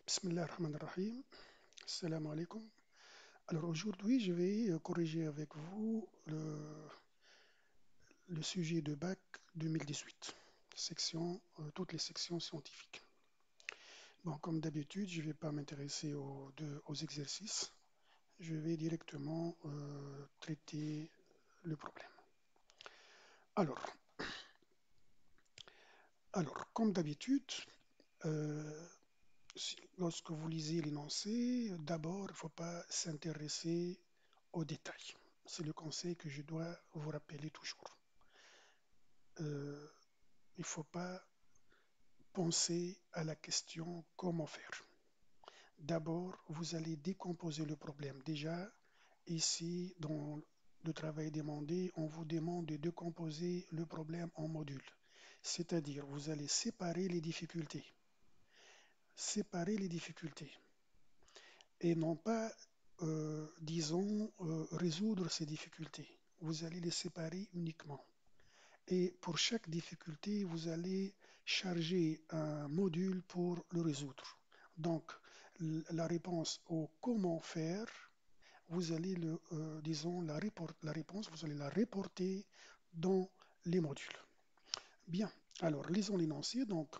Bismillah ar-Rahman ar-Rahim. Assalamu alaikum. Alors aujourd'hui, je vais corriger avec vous le sujet de bac 2018, toutes les sections scientifiques. Bon, comme d'habitude, je ne vais pas m'intéresser aux exercices. Je vais directement traiter le problème. Alors, comme d'habitude, euh, lorsque vous lisez l'énoncé, d'abord, il ne faut pas s'intéresser aux détails. C'est le conseil que je dois vous rappeler toujours. Il ne faut pas penser à la question comment faire. D'abord, vous allez décomposer le problème. Déjà, ici, dans le travail demandé, on vous demande de décomposer le problème en modules. C'est-à-dire, vous allez séparer les difficultés et non pas, disons, résoudre ces difficultés. Vous allez les séparer uniquement. Et pour chaque difficulté, vous allez charger un module pour le résoudre. Donc, la réponse au comment faire, vous allez disons, la réponse, vous allez la reporter dans les modules. Bien, alors lisons l'énoncé. Donc,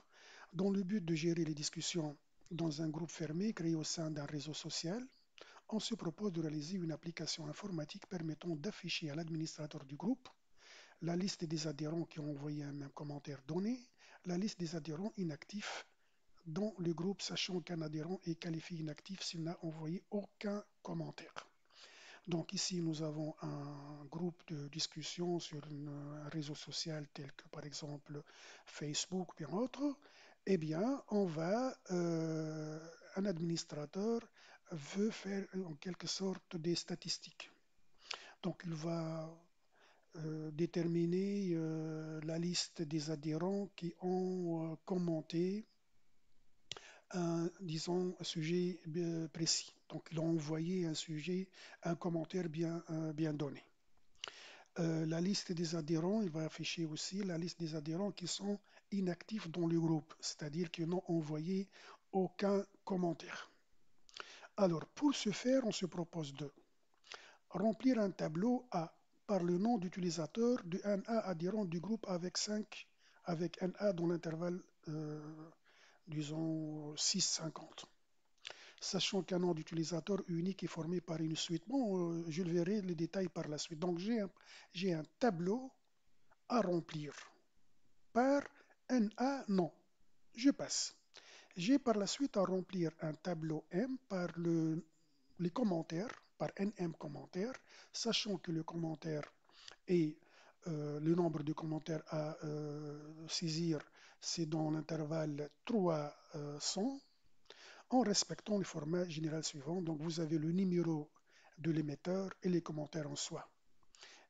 dans le but de gérer les discussions dans un groupe fermé créé au sein d'un réseau social, on se propose de réaliser une application informatique permettant d'afficher à l'administrateur du groupe la liste des adhérents qui ont envoyé un même commentaire donné, la liste des adhérents inactifs dans le groupe, sachant qu'un adhérent est qualifié inactif s'il n'a envoyé aucun commentaire. Donc ici, nous avons un groupe de discussion sur un réseau social tel que par exemple Facebook ou bien autre. Eh bien, un administrateur veut faire en quelque sorte des statistiques. Donc il va déterminer la liste des adhérents qui ont commenté disons, un sujet précis. Donc, il a envoyé un commentaire bien donné. La liste des adhérents, il va afficher aussi la liste des adhérents qui sont inactifs dans le groupe, c'est-à-dire qui n'ont envoyé aucun commentaire. Alors, pour ce faire, on se propose de remplir un tableau A par le nom d'utilisateur de un A adhérent du groupe avec un A dans l'intervalle, disons, 6,50. Sachant qu'un nom d'utilisateur unique est formé par une suite. Bon, je le verrai les détails par la suite. Donc, j'ai un tableau à remplir par un A nom. Je passe. J'ai par la suite à remplir un tableau M par les commentaires, par NM commentaires, sachant que le commentaire et le nombre de commentaires à saisir, c'est dans l'intervalle 300, en respectant le format général suivant. Donc vous avez le numéro de l'émetteur et les commentaires en soi.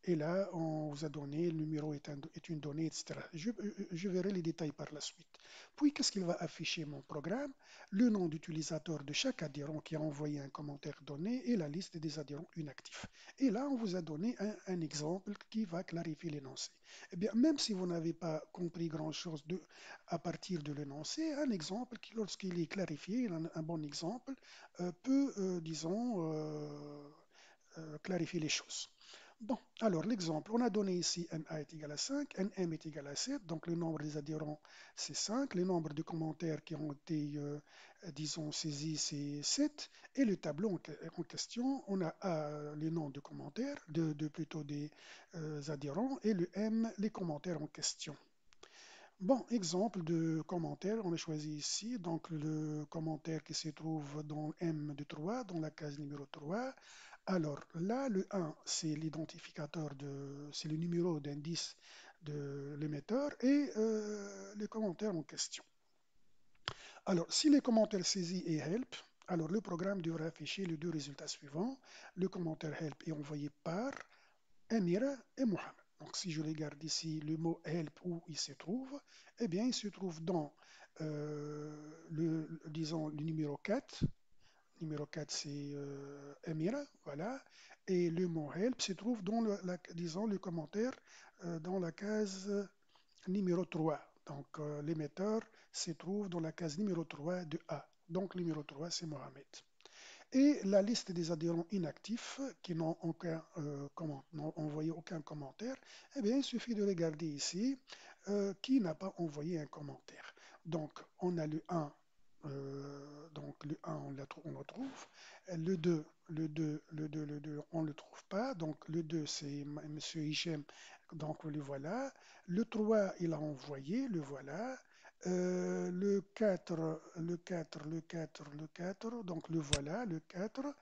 Et là, on vous a donné, le numéro est une donnée, etc. Je verrai les détails par la suite. Puis, qu'est-ce qu'il va afficher mon programme? Le nom d'utilisateur de chaque adhérent qui a envoyé un commentaire donné et la liste des adhérents inactifs. Et là, on vous a donné un exemple qui va clarifier l'énoncé. Eh bien, même si vous n'avez pas compris grand-chose à partir de l'énoncé, un exemple qui, lorsqu'il est clarifié, un bon exemple, peut, disons, clarifier les choses. Bon, alors l'exemple, on a donné ici NA est égal à 5, NM est égal à 7, donc le nombre des adhérents c'est 5, le nombre de commentaires qui ont été, disons, saisis c'est 7, et le tableau en question, on a A, les noms de commentaires, plutôt des adhérents, et le M, les commentaires en question. Bon, exemple de commentaire, on a choisi ici, donc le commentaire qui se trouve dans M de 3, dans la case numéro 3. Alors là, le 1, c'est l'identificateur c'est le numéro d'indice de l'émetteur et les commentaires en question. Alors, si les commentaires saisis est help, alors le programme devrait afficher les deux résultats suivants. Le commentaire help est envoyé par Amira et Mohamed. Donc, si je regarde ici le mot help où il se trouve, eh bien, il se trouve dans, disons, le numéro 4. Numéro 4, c'est Amira, voilà. Et le mot help se trouve dans, disons, le commentaire dans la case numéro 3. Donc, l'émetteur se trouve dans la case numéro 3 de A. Donc, le numéro 3, c'est Mohamed. Et la liste des adhérents inactifs qui n'ont envoyé aucun commentaire, eh bien, il suffit de regarder ici qui n'a pas envoyé un commentaire. Donc, on a le 1, donc le 1, on le trouve. Le 2, on ne le trouve pas. Donc, le 2, c'est Monsieur Hichem, donc le voilà. Le 3, il a envoyé, le voilà. Le 4, le 4, donc le voilà, le 4.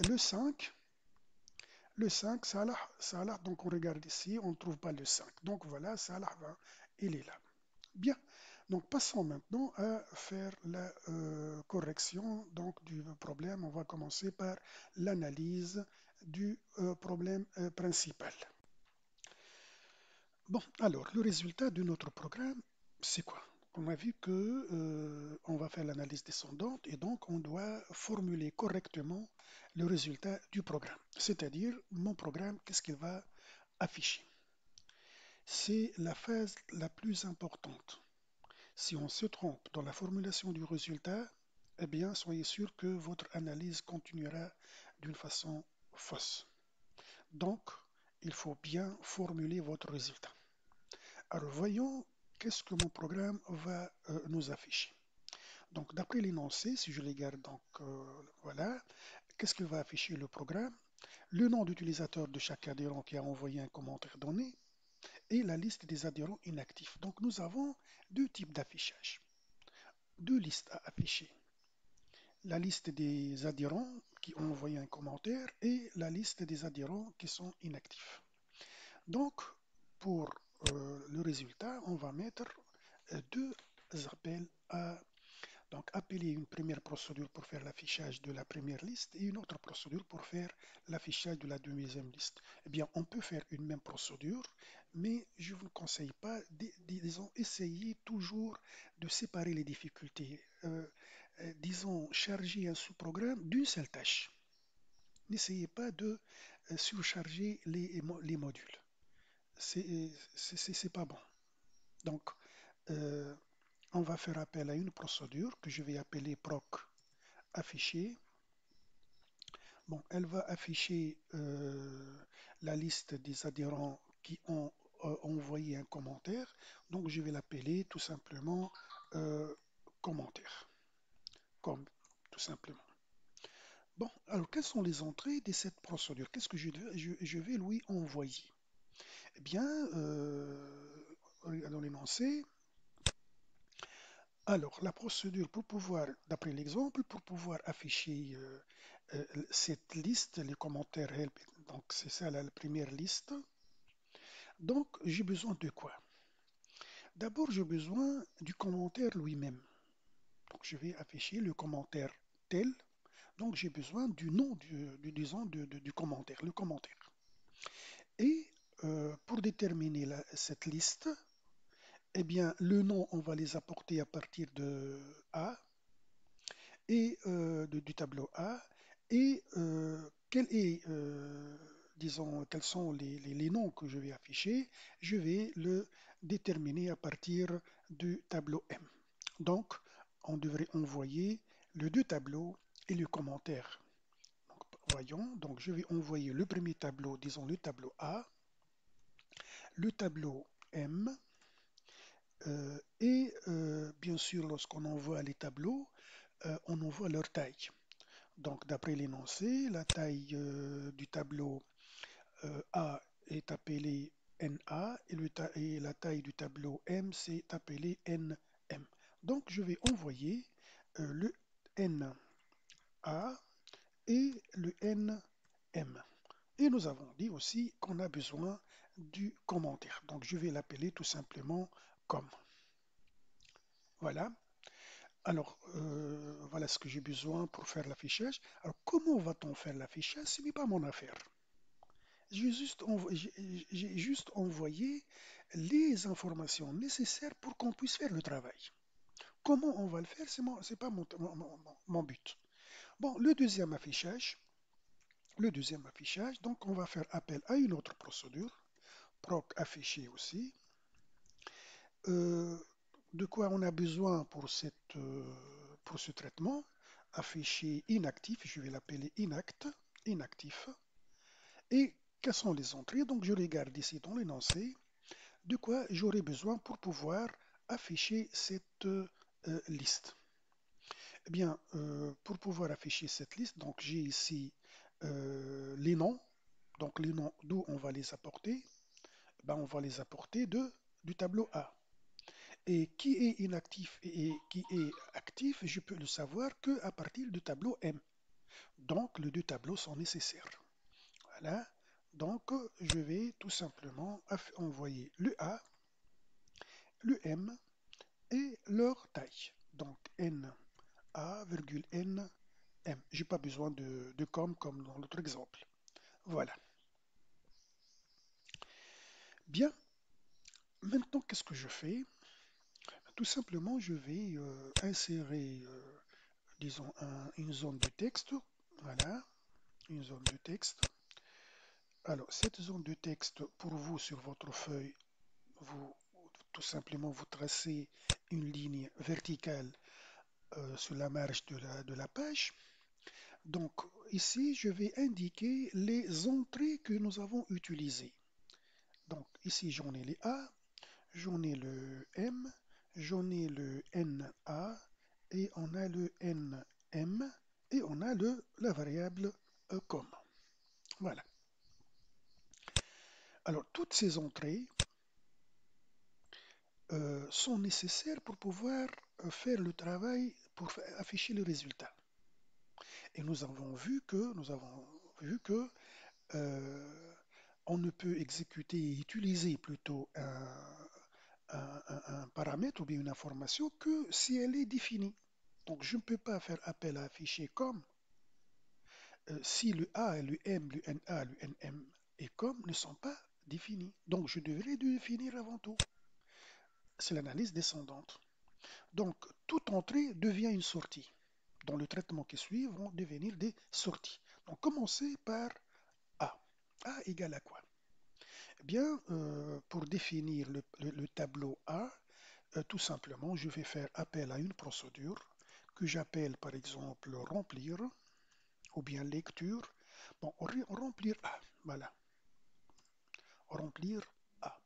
Le 5, Salah, Salah, donc on regarde ici, on ne trouve pas le 5. Donc voilà, Salah, il est là. Bien, donc passons maintenant à faire la correction donc, du problème. On va commencer par l'analyse du problème principal. Bon, alors, le résultat de notre programme, c'est quoi? On a vu que on va faire l'analyse descendante et donc on doit formuler correctement le résultat du programme. C'est-à-dire, mon programme, qu'est-ce qu'il va afficher? C'est la phase la plus importante. Si on se trompe dans la formulation du résultat, eh bien, soyez sûr que votre analyse continuera d'une façon fausse. Donc, il faut bien formuler votre résultat. Alors, voyons qu'est-ce que mon programme va nous afficher. Donc, d'après l'énoncé, si je les garde, donc voilà, qu'est-ce qu'il va afficher le programme? Le nom d'utilisateur de chaque adhérent qui a envoyé un commentaire donné et la liste des adhérents inactifs. Donc, nous avons deux types d'affichage, deux listes à afficher. La liste des adhérents qui ont envoyé un commentaire et la liste des adhérents qui sont inactifs. Donc, pour le résultat, on va mettre deux appels à donc appeler une première procédure pour faire l'affichage de la première liste et une autre procédure pour faire l'affichage de la deuxième liste. Eh bien, on peut faire une même procédure, mais je ne vous conseille pas, disons, essayez toujours de séparer les difficultés. Disons, charger un sous-programme d'une seule tâche. N'essayez pas de surcharger les modules. C'est pas bon. Donc, euh, on va faire appel à une procédure que je vais appeler proc afficher. Bon, elle va afficher la liste des adhérents qui ont envoyé un commentaire. Donc, je vais l'appeler tout simplement commentaire, comme tout simplement. Bon, alors quelles sont les entrées de cette procédure? Qu'est-ce que je vais lui envoyer? Eh bien, regardons l'énoncé. Alors, la procédure pour pouvoir, d'après l'exemple, pour pouvoir afficher cette liste, les commentaires help, donc c'est ça la première liste. Donc, j'ai besoin de quoi? D'abord, j'ai besoin du commentaire lui-même. Donc, je vais afficher le commentaire tel. Donc, j'ai besoin du nom disons, du commentaire, le commentaire. Et pour déterminer cette liste, eh bien, le nom, on va les apporter à partir de A et du tableau A et disons, quels sont les noms que je vais afficher, je vais le déterminer à partir du tableau M. Donc, on devrait envoyer les deux tableaux et le commentaire. Donc, voyons, donc je vais envoyer le premier tableau, disons le tableau A, le tableau M, et bien sûr, lorsqu'on envoie les tableaux, on envoie leur taille. Donc, d'après l'énoncé, la taille du tableau A est appelée NA et la taille du tableau M, c'est appelé NM. Donc, je vais envoyer le NA et le NM. Et nous avons dit aussi qu'on a besoin du commentaire. Donc, je vais l'appeler tout simplement comme. Voilà. Alors, voilà ce que j'ai besoin pour faire l'affichage. Alors, comment va-t-on faire l'affichage? Ce n'est pas mon affaire. J'ai juste envoyé les informations nécessaires pour qu'on puisse faire le travail. Comment on va le faire? C'est pas mon but. Bon, le deuxième affichage, donc on va faire appel à une autre procédure, proc afficher aussi. Euh, de quoi on a besoin pour ce traitement, afficher inactif, je vais l'appeler inactif. Et quelles sont les entrées? Donc je regarde ici dans l'énoncé de quoi j'aurai besoin pour pouvoir afficher cette liste. Eh bien, pour pouvoir afficher cette liste, donc j'ai ici les noms. Donc les noms d'où on va les apporter? Ben, on va les apporter du tableau A. Et qui est inactif et qui est actif, je peux le savoir qu'à partir du tableau M. Donc les deux tableaux sont nécessaires. Voilà. Donc je vais tout simplement envoyer le A, le M et leur taille. Donc N A, N M. J'ai pas besoin de comme dans l'autre exemple. Voilà. Bien, maintenant qu'est-ce que je fais? Tout simplement, je vais insérer, disons, une zone de texte. Voilà, une zone de texte. Alors, cette zone de texte, pour vous, sur votre feuille, vous, tout simplement, vous tracez une ligne verticale sur la marge de la page. Donc, ici, je vais indiquer les entrées que nous avons utilisées. Donc, ici, j'en ai les A, j'en ai le M, j'en ai le NA, et on a le NM, et on a la variable com. Voilà. Alors, toutes ces entrées sont nécessaires pour pouvoir faire le travail, pour afficher le résultat. Et nous avons vu que euh, on ne peut exécuter et utiliser plutôt un paramètre ou bien une information que si elle est définie. Donc, je ne peux pas faire appel à un fichier comme si le A, le M, le NA, le NM et comme ne sont pas définis. Donc, je devrais définir avant tout. C'est l'analyse descendante. Donc, toute entrée devient une sortie. Dans le traitement qui suit, vont devenir des sorties. Donc, commencez par A. A égale à quoi? Eh bien, pour définir le tableau A, tout simplement, je vais faire appel à une procédure que j'appelle par exemple remplir ou bien lecture. Bon, remplir A, voilà, remplir A.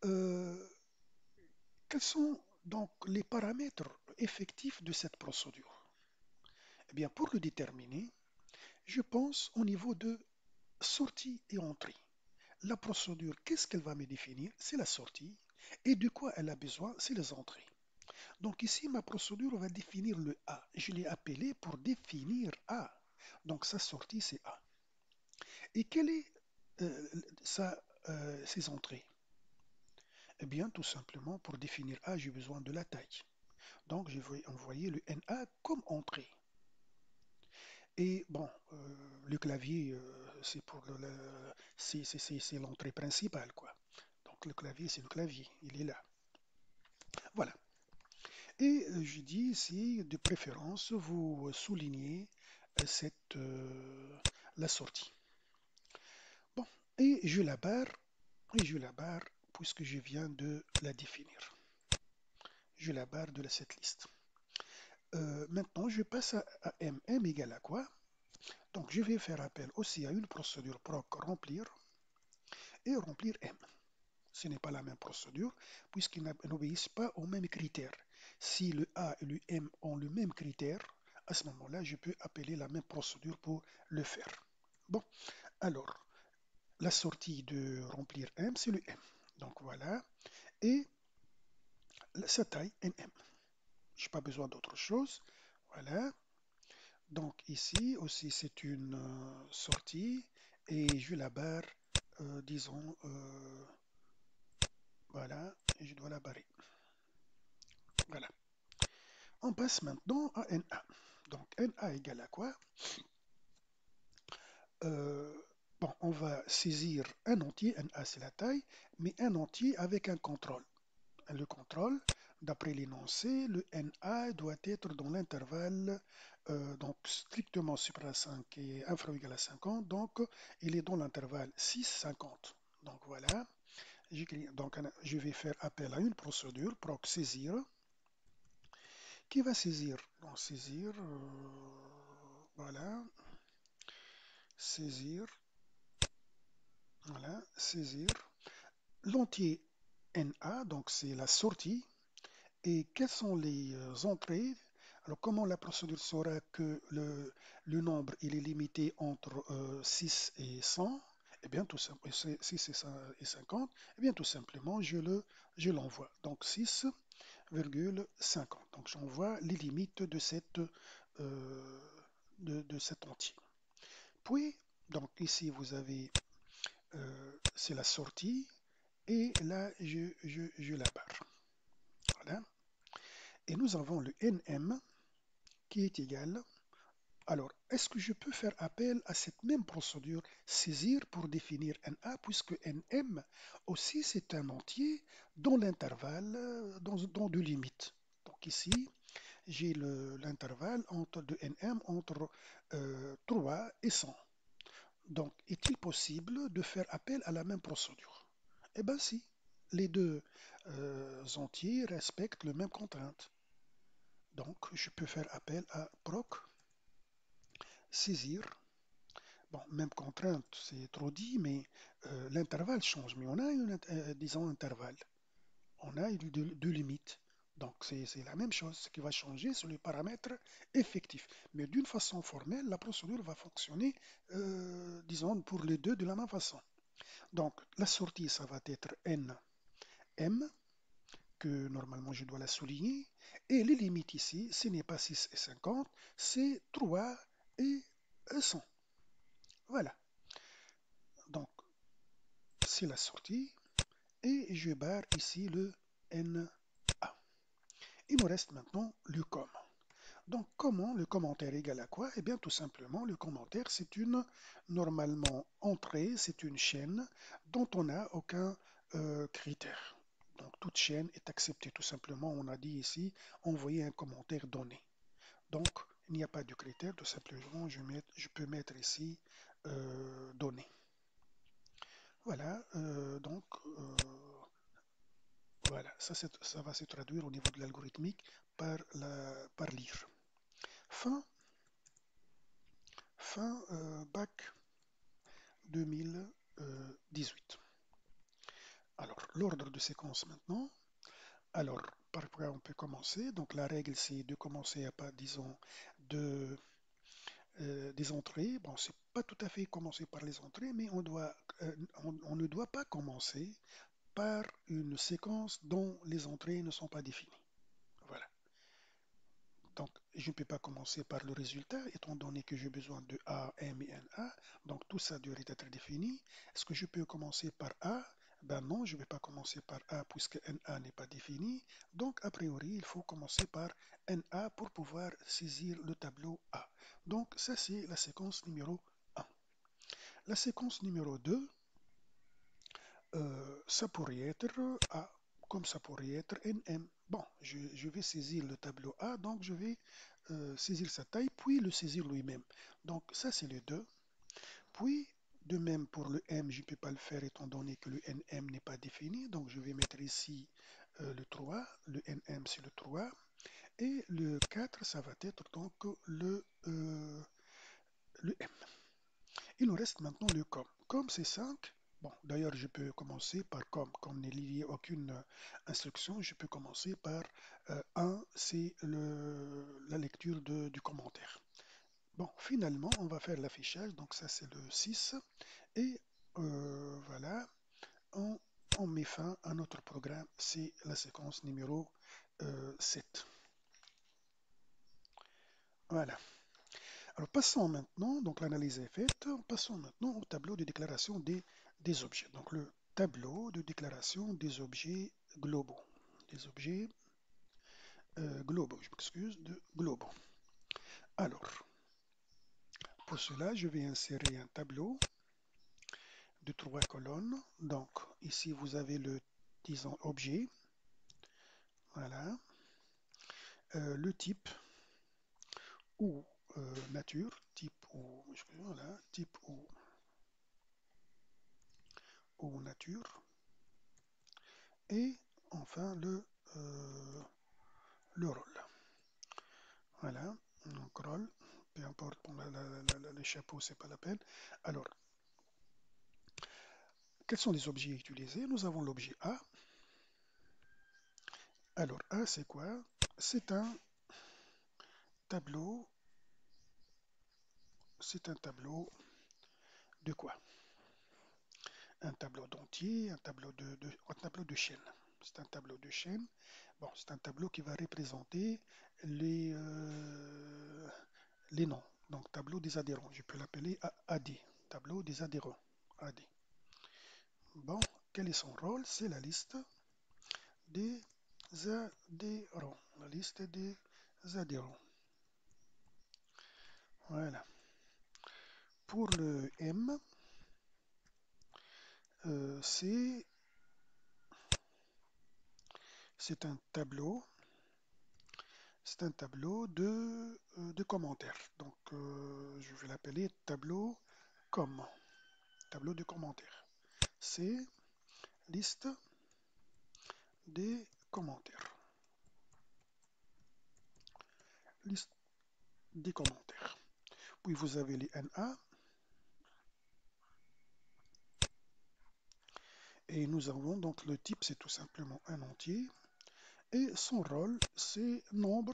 Euh, Quels sont donc les paramètres effectifs de cette procédure? Eh bien, pour le déterminer, je pense au niveau de sortie et entrée. La procédure, qu'est-ce qu'elle va me définir? C'est la sortie. Et de quoi elle a besoin? C'est les entrées. Donc ici, ma procédure va définir le A. Je l'ai appelé pour définir A. Donc sa sortie, c'est A. Et quelle est euh, ses entrées? Eh bien, tout simplement, pour définir A, j'ai besoin de la taille. Donc, je vais envoyer le NA comme entrée. Et bon, le clavier, c'est pour c'est l'entrée principale, quoi. Donc, le clavier, c'est le clavier, il est là. Voilà. Et je dis ici, de préférence, vous soulignez la sortie. Bon, et je la barre puisque je viens de la définir. Je la barre de cette liste. Maintenant, je passe à M. M égale à quoi? Donc, je vais faire appel aussi à une procédure proc remplir et remplir M. Ce n'est pas la même procédure puisqu'ils n'obéissent pas aux mêmes critères. Si le A et le M ont le même critère, à ce moment-là, je peux appeler la même procédure pour le faire. Bon, alors, la sortie de remplir M, c'est le M. Donc voilà. Et sa taille, NM. Je n'ai pas besoin d'autre chose. Voilà. Donc ici aussi, c'est une sortie et je la barre, disons, voilà, et je dois la barrer. Voilà. On passe maintenant à NA. Donc NA égale à quoi? Euh, bon, on va saisir un entier, NA c'est la taille, mais un entier avec un contrôle. Le contrôle, d'après l'énoncé, le NA doit être dans l'intervalle donc strictement supérieur à 5 et inférieur ou égal à 50, donc il est dans l'intervalle 6-50. Donc voilà, donc je vais faire appel à une procédure, proc saisir, qui va saisir. Donc, saisir, voilà, saisir, voilà, saisir. L'entier NA, donc c'est la sortie. Et quelles sont les entrées? Alors, comment la procédure saura que le nombre il est limité entre 6 et 100? Eh bien, tout simplement, 6 et 50, eh bien, tout simplement, je l'envoie. Donc, 6,50. Donc, j'envoie les limites euh, de cet entier. Puis, donc, ici, vous avez, c'est la sortie, et là, je la barre. Voilà. Et nous avons le NM qui est égal. Alors, est-ce que je peux faire appel à cette même procédure, saisir pour définir NA, puisque NM aussi c'est un entier dans l'intervalle, dans deux limites. Donc ici, j'ai l'intervalle de NM entre 3 et 100. Donc, est-il possible de faire appel à la même procédure? Eh bien si, les deux entiers respectent les mêmes contraintes. Donc, je peux faire appel à proc, saisir. Bon, même contrainte, c'est trop dit, mais l'intervalle change. Mais on a disons, intervalle. On a deux limites. Donc, c'est la même chose. Ce qui va changer, c'est le paramètre effectif. Mais d'une façon formelle, la procédure va fonctionner, disons, pour les deux de la même façon. Donc, la sortie, ça va être NM, que normalement je dois la souligner. Et les limites ici, ce n'est pas 6 et 50, c'est 3 et 100. Voilà. Donc, c'est la sortie. Et je barre ici le NA. Il nous reste maintenant le com. Donc, comment le commentaire égale à quoi? Eh bien, tout simplement, le commentaire, c'est une, normalement, entrée, c'est une chaîne dont on n'a aucun critère. Donc, toute chaîne est acceptée. Tout simplement, on a dit ici, envoyer un commentaire donné. Donc, il n'y a pas de critère. Tout simplement, je peux mettre ici donné. Voilà. Voilà, ça va se traduire au niveau de l'algorithmique par lire. Fin, bac 2018. Alors, l'ordre de séquence maintenant. Alors, par quoi on peut commencer? Donc, la règle, c'est de commencer à pas, disons, de, des entrées. Bon, c'est pas tout à fait commencer par les entrées, mais on ne doit pas commencer par une séquence dont les entrées ne sont pas définies. Voilà. Donc, je ne peux pas commencer par le résultat, étant donné que j'ai besoin de A, M et NA. Donc, tout ça devrait être défini. Est-ce que je peux commencer par A? Ben non, je ne vais pas commencer par A puisque NA n'est pas défini. Donc, a priori, il faut commencer par NA pour pouvoir saisir le tableau A. Donc, ça, c'est la séquence numéro 1. La séquence numéro 2, ça pourrait être A, comme ça pourrait être NM. Bon, je vais saisir le tableau A, donc je vais saisir sa taille, puis le saisir lui-même. Donc ça, c'est le 2. Puis, de même pour le M, je ne peux pas le faire étant donné que le NM n'est pas défini. Donc je vais mettre ici le 3, le NM c'est le 3, et le 4, ça va être donc le M. Il nous reste maintenant le com. Comme c'est 5, bon, d'ailleurs, je peux commencer par com. Comme il n'y a aucune instruction, je peux commencer par 1, c'est la lecture du commentaire. Bon, finalement, on va faire l'affichage. Donc, ça, c'est le 6. Et voilà, on, on met fin à notre programme. C'est la séquence numéro 7. Voilà. Alors passons maintenant, donc l'analyse est faite, passons maintenant au tableau de déclaration des objets. Donc le tableau de déclaration des objets globaux. Des objets globaux, je m'excuse, de globaux. Alors, pour cela, je vais insérer un tableau de 3 colonnes. Donc ici, vous avez disons, objet. Voilà. Le type ou nature. Type ou, voilà, type ou nature. Et enfin le rôle. Voilà, on scroll, peu importe, bon, le chapeau, c'est pas la peine. Alors, quels sont les objets utilisés? Nous avons l'objet A. Alors, A, c'est quoi? C'est un tableau, c'est un tableau de quoi? Un tableau d'entier, un tableau de chaîne. C'est un tableau de chaîne. Bon, c'est un tableau qui va représenter les, euh, les noms. Donc, tableau des adhérents. Je peux l'appeler AD. Tableau des adhérents. AD. Bon, quel est son rôle? C'est la liste des adhérents. La liste des adhérents. Voilà. Pour le M, c'est un tableau. C'est un tableau de commentaires. Donc, je vais l'appeler tableau com. Tableau de commentaires. C'est liste des commentaires. Liste des commentaires. Puis vous avez les NA. Et nous avons donc le type, c'est tout simplement un entier. Et son rôle, c'est nombre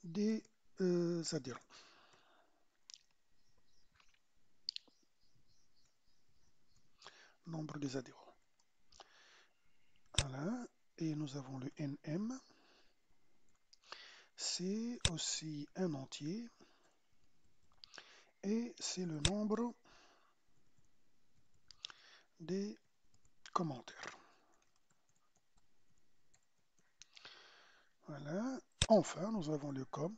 des adhérents. Nombre des adhérents. Voilà. Et nous avons le NM. C'est aussi un entier. Et c'est le nombre des commentaires. Voilà. Enfin, nous avons le com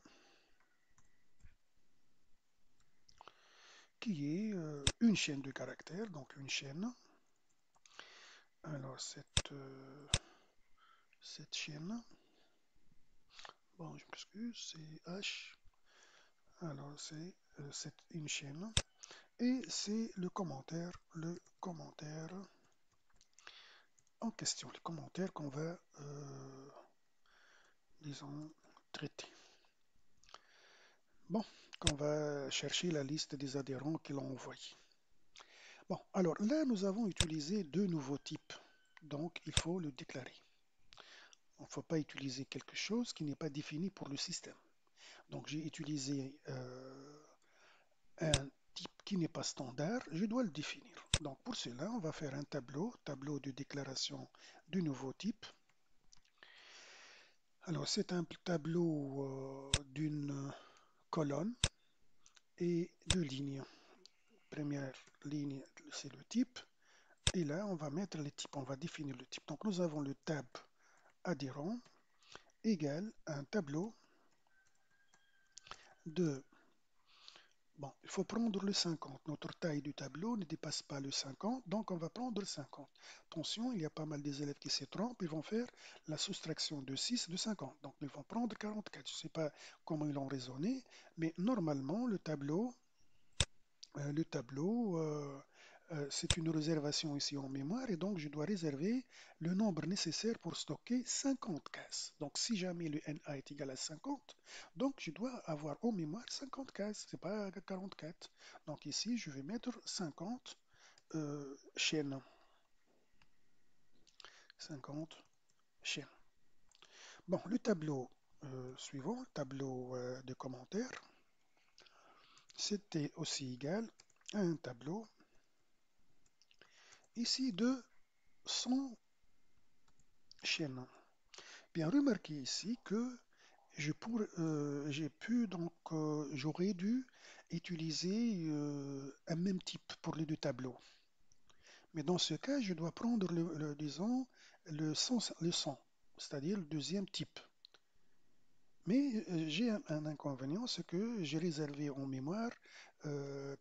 qui est une chaîne de caractères, donc une chaîne. Alors, cette chaîne, bon, je m'excuse, c'est H. Alors, c'est une chaîne. Et c'est le commentaire en question, le commentaire qu'on va, disons, traiter. Bon, qu'on va chercher la liste des adhérents qu'il a envoyés. Bon, alors là, nous avons utilisé deux nouveaux types. Donc, il faut le déclarer. Il ne faut pas utiliser quelque chose qui n'est pas défini pour le système. Donc, j'ai utilisé un type qui n'est pas standard, je dois le définir. Donc, pour cela, on va faire un tableau de déclaration du nouveau type. Alors, c'est un tableau d'une colonne et deux lignes. Première ligne, c'est le type. Et là, on va mettre les types, on va définir le type. Donc, nous avons le tab adhérent égale un tableau de... Bon, il faut prendre le 50. Notre taille du tableau ne dépasse pas le 50, donc on va prendre le 50. Attention, il y a pas mal des élèves qui se trompent, ils vont faire la soustraction de 6 de 50. Donc, ils vont prendre 44. Je ne sais pas comment ils ont raisonné, mais normalement, c'est une réservation ici en mémoire et donc je dois réserver le nombre nécessaire pour stocker 50 cases. Donc si jamais le NA est égal à 50, donc je dois avoir en mémoire 50 cases, c'est pas 44. Donc ici je vais mettre 50 chaînes. 50 chaînes. Bon, le tableau suivant, tableau de commentaires, c'était aussi égal à un tableau ici de 100 chaînes. Bien, remarquez ici que j'ai pu, donc, j'aurais dû utiliser un même type pour les deux tableaux. Mais dans ce cas, je dois prendre, disons, le 100, c'est-à-dire le deuxième type. Mais j'ai un inconvénient, c'est que j'ai réservé en mémoire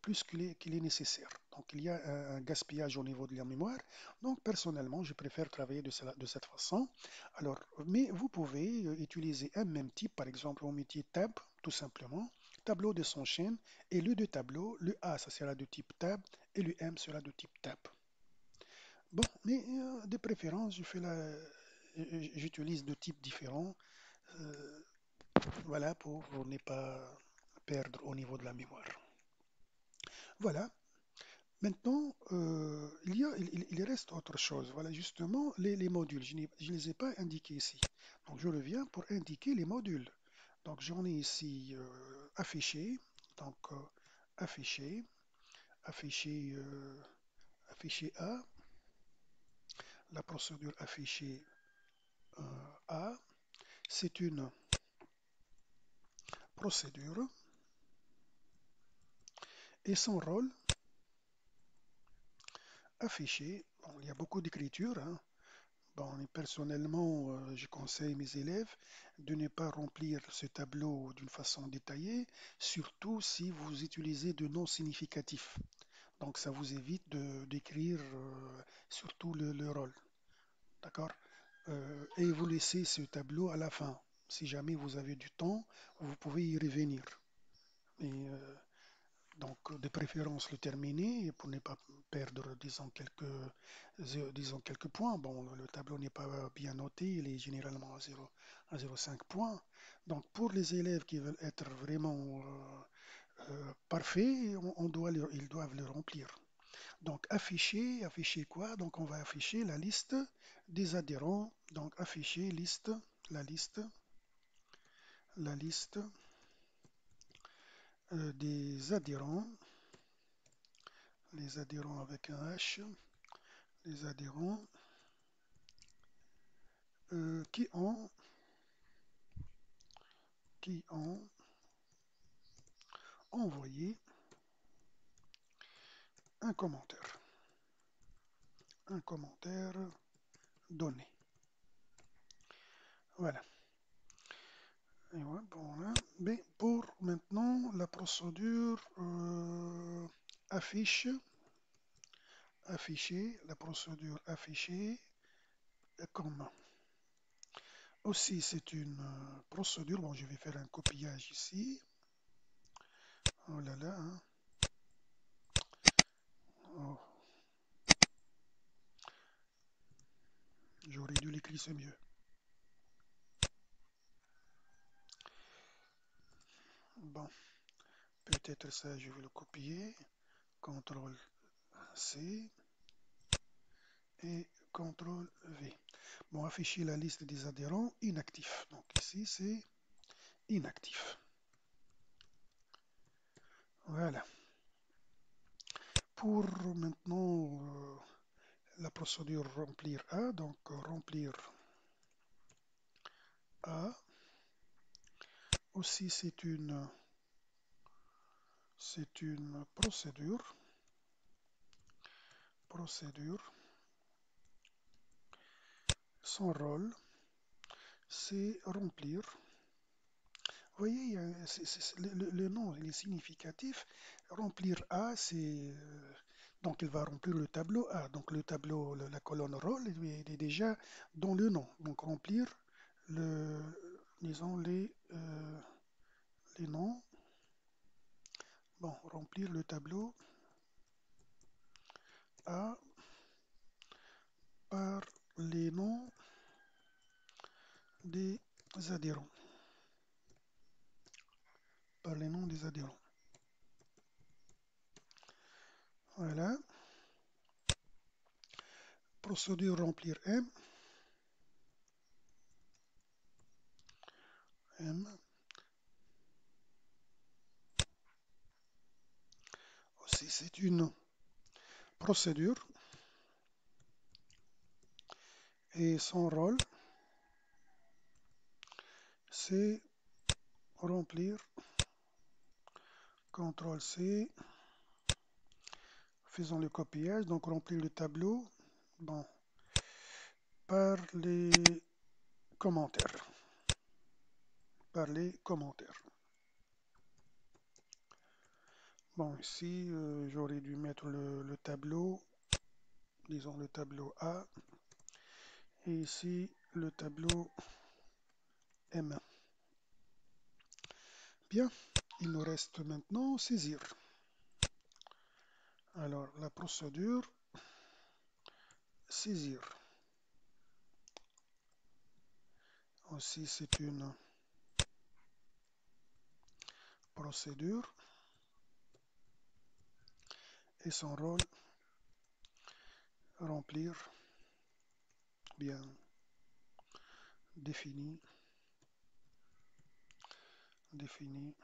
plus qu'il est nécessaire. Donc il y a un gaspillage au niveau de la mémoire. Donc personnellement, je préfère travailler de cette façon. Alors, mais vous pouvez utiliser un même type, par exemple, au métier tab, tout simplement, tableau de son chaîne, et le deux tableaux, le A, ça sera de type tab, et le M sera de type tab. Bon, mais de préférence, j'utilise deux types différents. euh, Voilà pour ne pas perdre au niveau de la mémoire. Voilà. Maintenant, il reste autre chose. Voilà, justement, les modules. Je ne les ai pas indiqués ici. Donc, je reviens pour indiquer les modules. Donc, j'en ai ici affiché. Donc, affiché, affiché, affiché A, la procédure affichée A, c'est une procédure et son rôle affiché. Bon, il y a beaucoup d'écriture, hein. Bon, et personnellement, je conseille mes élèves de ne pas remplir ce tableau d'une façon détaillée, surtout si vous utilisez de noms significatifs. Donc, ça vous évite d'écrire surtout le rôle. D'accord? Et vous laissez ce tableau à la fin. Si jamais vous avez du temps, vous pouvez y revenir. Et, donc, de préférence le terminer pour ne pas perdre, disons quelques points. Bon, le tableau n'est pas bien noté, il est généralement à 0, à 0,5 points. Donc, pour les élèves qui veulent être vraiment parfaits, ils doivent le remplir. Donc, afficher quoi? Donc, on va afficher la liste des adhérents. Donc, afficher la liste des adhérents, les adhérents avec un H, les adhérents qui ont envoyé un commentaire, un commentaire donné. Voilà. Et ouais, bon, là. Mais pour maintenant la procédure affiche, afficher, la procédure affichée comme. Aussi, c'est une procédure. Bon, je vais faire un copiage ici. Oh là là, hein. Oh, j'aurais dû l'écrire, c'est mieux. Bon, peut-être ça, je vais le copier. CTRL C et CTRL V. Bon, afficher la liste des adhérents inactifs. Donc ici, c'est inactif. Voilà. Pour maintenant la procédure remplir A, donc remplir A, aussi c'est une procédure. Son rôle, c'est remplir. Vous voyez, le nom il est significatif. Remplir A, c'est donc il va remplir le tableau A. Donc le tableau, la colonne rôle, il est déjà dans le nom. Donc remplir le, disons les noms. Bon, remplir le tableau A par les noms des adhérents. Par les noms des adhérents. Voilà. Procédure remplir M. M. Aussi, c'est une procédure et son rôle, c'est remplir. CTRL C. Faisons le copiage. Donc remplir le tableau. Bon, par les commentaires. Par les commentaires. Bon, ici, j'aurais dû mettre le tableau, disons le tableau A, et ici le tableau M. Bien, il nous reste maintenant saisir. Alors, la procédure, saisir. Aussi, c'est une procédure et son rôle, remplir, bien défini, défini.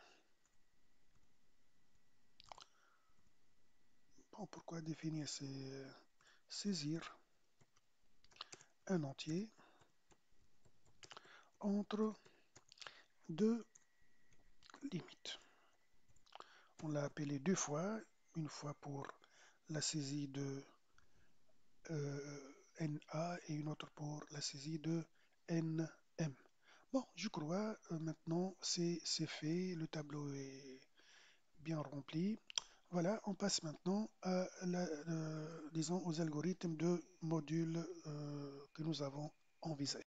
Bon, pourquoi définir? C'est saisir un entier entre deux limites. On l'a appelé deux fois, une fois pour la saisie de NA et une autre pour la saisie de NM. Bon, je crois maintenant c'est fait, le tableau est bien rempli. Voilà, on passe maintenant à disons, aux algorithmes de modules que nous avons envisagés.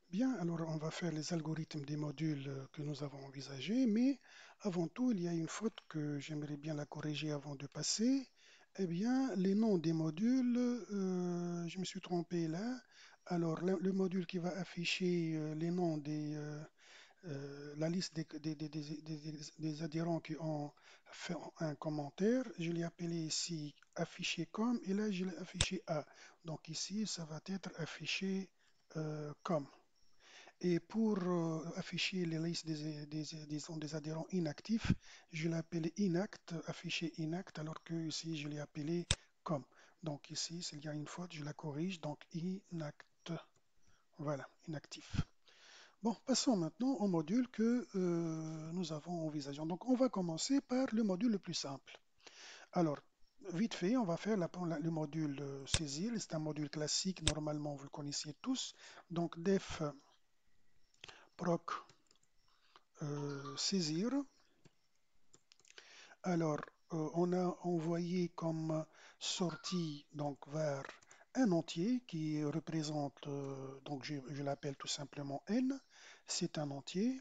Bien, alors on va faire les algorithmes des modules que nous avons envisagés, mais avant tout, il y a une faute que j'aimerais bien la corriger avant de passer. Eh bien, les noms des modules, je me suis trompé là. Alors, le module qui va afficher les noms la liste des adhérents qui ont fait un commentaire, je l'ai appelé ici affiché comme, et là, je l'ai affiché A. Donc ici, ça va être affiché comme. Et pour afficher les listes disons, des adhérents inactifs, je l'ai appelé inact, affiché inact, alors que ici je l'ai appelé comme. Donc ici, s'il y a une faute, je la corrige, donc inact. Voilà, inactif. Bon, passons maintenant au module que nous avons envisagé. Donc on va commencer par le module le plus simple. Alors, vite fait, on va faire le module saisir. C'est un module classique, normalement vous le connaissiez tous. Donc def proc saisir. Alors, on a envoyé comme sortie donc vers un entier qui représente, donc je l'appelle tout simplement n, c'est un entier.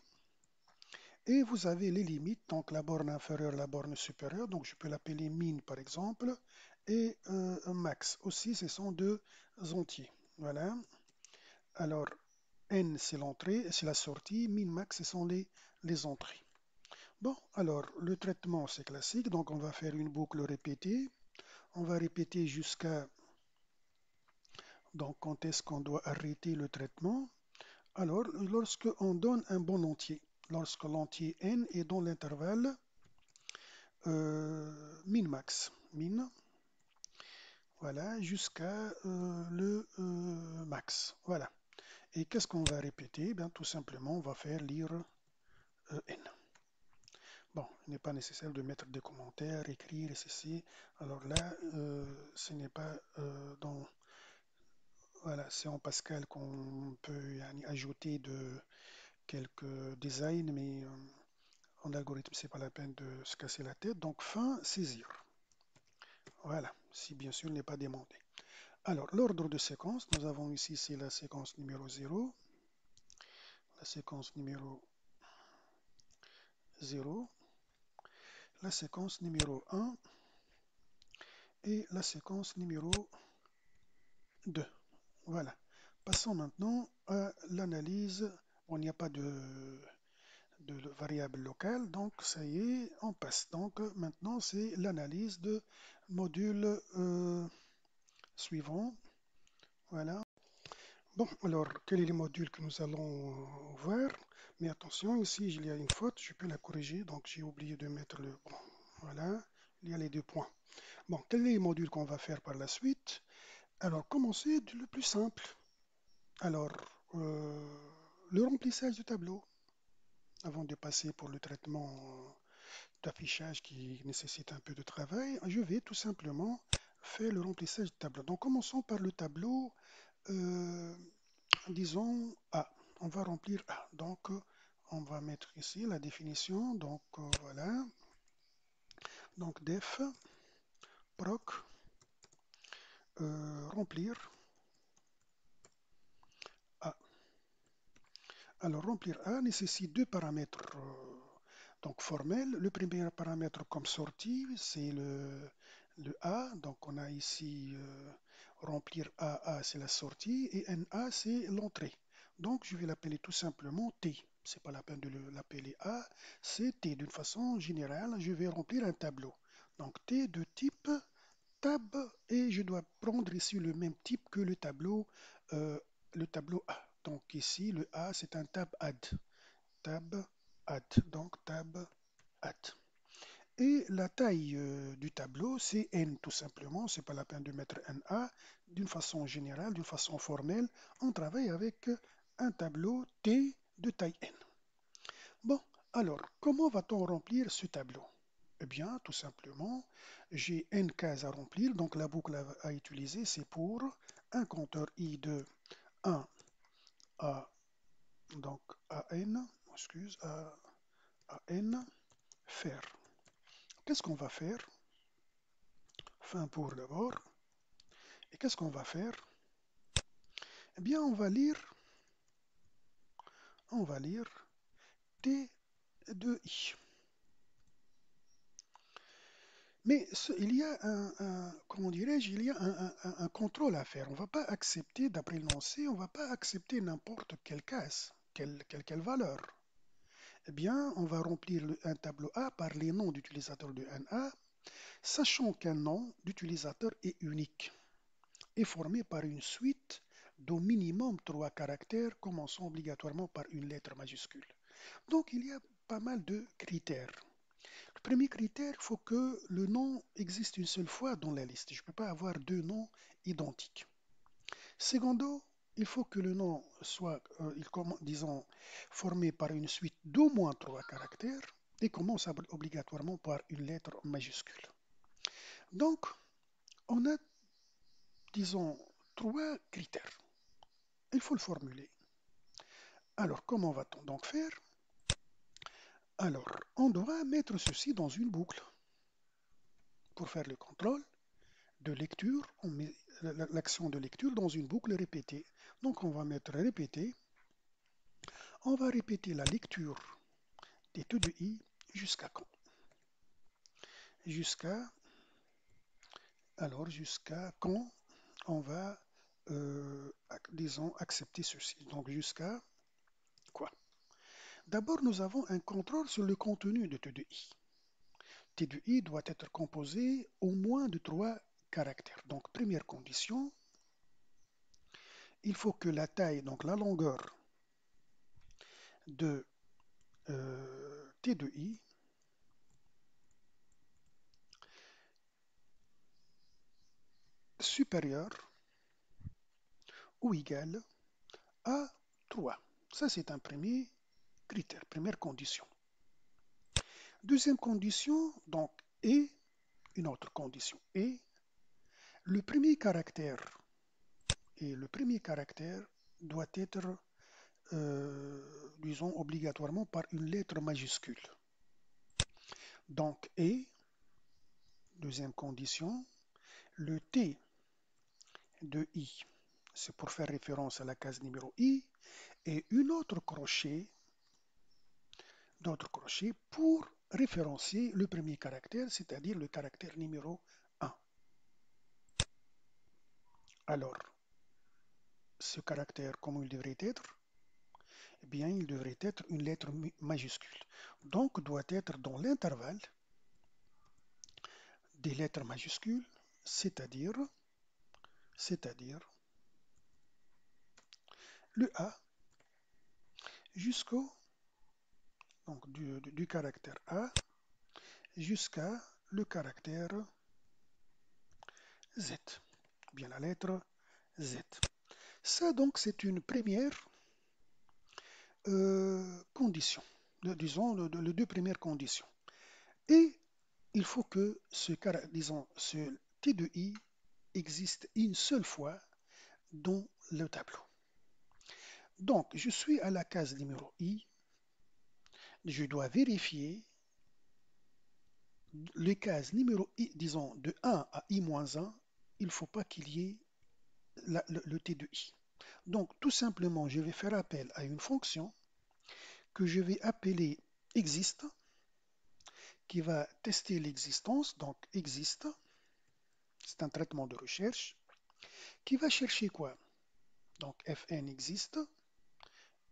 Et vous avez les limites, donc la borne inférieure, la borne supérieure, donc je peux l'appeler min par exemple, et max aussi, ce sont deux entiers. Voilà. Alors, n c'est l'entrée, c'est la sortie, min, max, ce sont les entrées. Bon, alors le traitement c'est classique, donc on va faire une boucle répétée. On va répéter jusqu'à donc quand est-ce qu'on doit arrêter le traitement. Alors, lorsque on donne un bon entier, lorsque l'entier n est dans l'intervalle min-max, min, voilà, jusqu'à le max. Voilà. Et qu'est-ce qu'on va répéter? Bien, tout simplement, on va faire lire n. Bon, il n'est pas nécessaire de mettre des commentaires, écrire et ceci. Alors là, ce n'est pas dans... Voilà, c'est en Pascal qu'on peut ajouter quelques designs, mais en algorithme, c'est pas la peine de se casser la tête. Donc, fin, saisir. Voilà, si bien sûr il n'est pas demandé. Alors, l'ordre de séquence, nous avons ici, c'est la séquence numéro 0, la séquence numéro 0, la séquence numéro 1 et la séquence numéro 2. Voilà. Passons maintenant à l'analyse. Bon, il n'y a pas de variable locale, donc ça y est, on passe. Donc maintenant, c'est l'analyse de module suivant. Voilà. Bon, alors, quel est le module que nous allons voir? Mais attention, ici, il y a une faute, je peux la corriger, donc j'ai oublié de mettre le... Bon, voilà, il y a les deux points. Bon, quel est le module qu'on va faire par la suite? Alors, commencer du le plus simple. Alors, le remplissage du tableau, avant de passer pour le traitement d'affichage qui nécessite un peu de travail, je vais tout simplement faire le remplissage du tableau. Donc, commençons par le tableau, disons A. On va remplir A. Donc, on va mettre ici la définition. Donc, voilà. Donc, def proc remplir A. Alors, remplir A nécessite deux paramètres donc formels. Le premier paramètre comme sortie, c'est le A. Donc, on a ici remplir A, A c'est la sortie et NA c'est l'entrée. Donc, je vais l'appeler tout simplement T. c'est pas la peine de l'appeler A, c'est T. D'une façon générale, je vais remplir un tableau. Donc T de type tab et je dois prendre ici le même type que euh, le tableau A. Donc ici, le A, c'est un tab add. Tab add. Donc tab add. Et la taille du tableau, c'est n tout simplement. C'est pas la peine de mettre NA. D'une façon générale, d'une façon formelle, on travaille avec un tableau T de taille n. Bon, alors, comment va-t-on remplir ce tableau? Eh bien, tout simplement, j'ai n cases à remplir. Donc la boucle à utiliser, c'est pour un compteur i de 1 à donc à n, excuse, à n, faire. Qu'est-ce qu'on va faire? Fin pour d'abord. Et qu'est-ce qu'on va faire? Eh bien, on va lire T de I. Mais il y a comment dirais-je, il y a un contrôle à faire. On ne va pas accepter, d'après l'énoncé, on ne va pas accepter n'importe quelle case, quelle valeur. Eh bien, on va remplir un tableau A par les noms d'utilisateurs de NA, sachant qu'un nom d'utilisateur est unique et formé par une suite d'au minimum 3 caractères commençant obligatoirement par une lettre majuscule. Donc, il y a pas mal de critères. Le premier critère, il faut que le nom existe une seule fois dans la liste. Je ne peux pas avoir deux noms identiques. Secondo, il faut que le nom soit, disons, formé par une suite d'au moins 3 caractères et commence obligatoirement par une lettre majuscule. Donc, on a, disons, 3 critères. Il faut le formuler. Alors, comment va-t-on donc faire? Alors, on doit mettre ceci dans une boucle. Pour faire le contrôle de lecture, on met l'action de lecture dans une boucle répétée. Donc, on va mettre répéter. On va répéter la lecture des T de I jusqu'à quand? Jusqu'à, jusqu'à quand on va, disons, accepter ceci. Donc, jusqu'à quoi? D'abord, nous avons un contrôle sur le contenu de T de I. T de I doit être composé au moins de 3 caractères. Donc, première condition, il faut que la taille, donc la longueur de T de I supérieure ou égale à 3. Ça, c'est un premier critère, première condition. Deuxième condition, donc, et une autre condition. Et le premier caractère, doit être, disons, obligatoirement par une lettre majuscule. Donc, et, deuxième condition, le T de I, c'est pour faire référence à la case numéro I, et une autre crochet, d'autres crochets pour référencier le premier caractère, c'est-à-dire le caractère numéro 1. Alors, ce caractère, comment il devrait être? Eh bien, il devrait être une lettre majuscule. Donc, doit être dans l'intervalle des lettres majuscules, c'est-à-dire le A jusqu'au, donc du caractère A jusqu'à le caractère Z, bien la lettre Z. Ça, donc, c'est une première condition, disons, les deux premières conditions. Et il faut que disons, ce T de I existe une seule fois dans le tableau. Donc, je suis à la case numéro I. Je dois vérifier les cases numéro I, disons, de 1 à I-1. Il ne faut pas qu'il y ait le T de I. Donc, tout simplement, je vais faire appel à une fonction que je vais appeler existe, qui va tester l'existence, donc existe, c'est un traitement de recherche, qui va chercher quoi? Donc fn existe,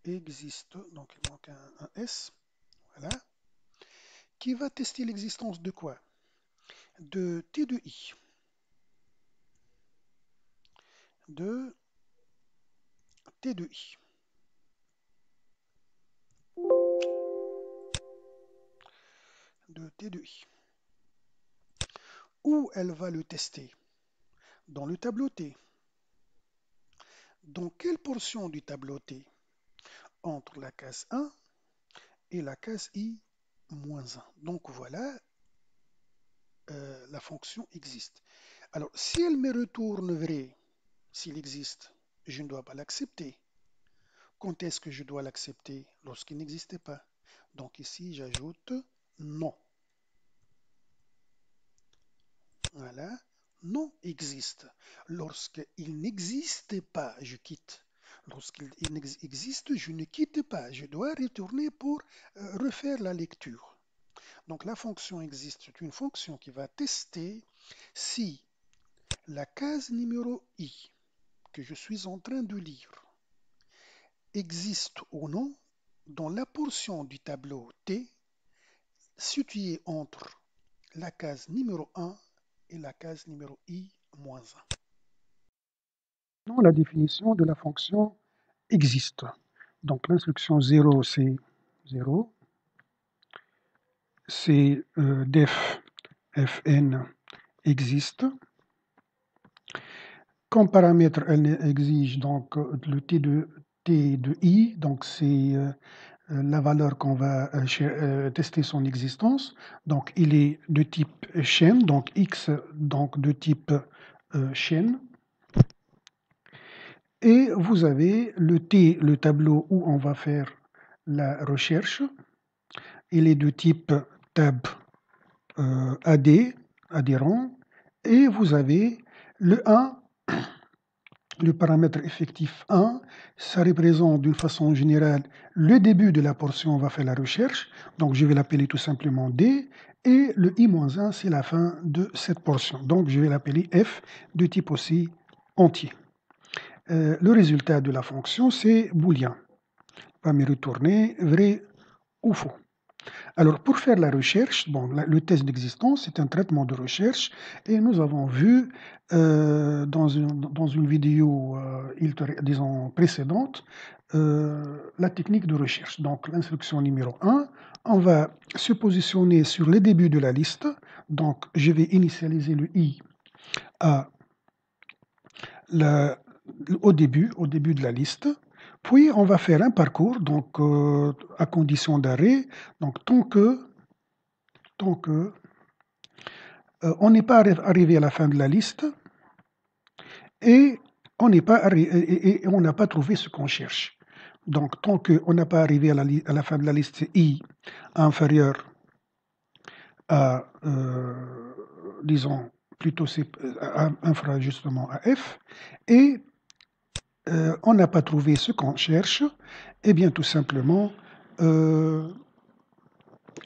existe, donc il manque un S, voilà, qui va tester l'existence de quoi? De T de I, de T de I, de T de I. Où elle va le tester? Dans le tableau T. Dans quelle portion du tableau T? Entre la case 1 et la case I moins 1. Donc voilà, la fonction existe. Alors, si elle me retourne vrai, s'il existe, je ne dois pas l'accepter. Quand est-ce que je dois l'accepter? Lorsqu'il n'existait pas. Donc ici, j'ajoute non. Voilà. Non existe. Lorsqu'il n'existe pas, je quitte. Lorsqu'il existe, je ne quitte pas. Je dois retourner pour refaire la lecture. Donc la fonction existe. C'est une fonction qui va tester si la case numéro I que je suis en train de lire existe ou non dans la portion du tableau T située entre la case numéro 1 et la case numéro I-1. La définition de la fonction existe. Donc l'instruction 0, c'est 0. C'est def fn existe. Comme paramètre, elle exige donc le t de i, donc c'est la valeur qu'on va tester son existence. Donc il est de type chaîne, donc x donc de type chaîne. Et vous avez le T, le tableau où on va faire la recherche. Il est de type tab AD, adhérent. Et vous avez le 1, le paramètre effectif 1, ça représente d'une façon générale le début de la portion où on va faire la recherche. Donc je vais l'appeler tout simplement D. Et le I-1, c'est la fin de cette portion. Donc je vais l'appeler F de type aussi entier. Le résultat de la fonction, c'est booléen. Va me retourner vrai ou faux. Alors, pour faire la recherche, bon, le test d'existence, c'est un traitement de recherche, et nous avons vu dans une vidéo, disons, précédente, la technique de recherche. Donc, l'instruction numéro 1, on va se positionner sur le début de la liste. Donc, je vais initialiser le i à au début de la liste. Puis, on va faire un parcours, donc à condition d'arrêt, donc tant que on n'est pas arrivé à la fin de la liste et on n'a pas trouvé ce qu'on cherche. Donc, tant qu'on n'a pas arrivé à la fin de la liste I inférieur à, disons, plutôt infra justement à F, et on n'a pas trouvé ce qu'on cherche, eh bien tout simplement,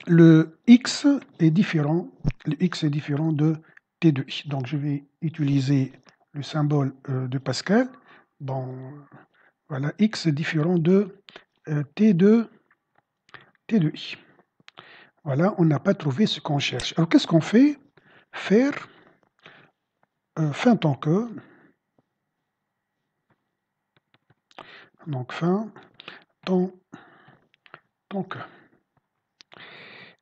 le x est différent de t de i. Donc je vais utiliser le symbole de Pascal. Bon, voilà, x est différent de t de i. Voilà, on n'a pas trouvé ce qu'on cherche. Alors qu'est-ce qu'on fait? Faire fin tant que. Donc fin tant que.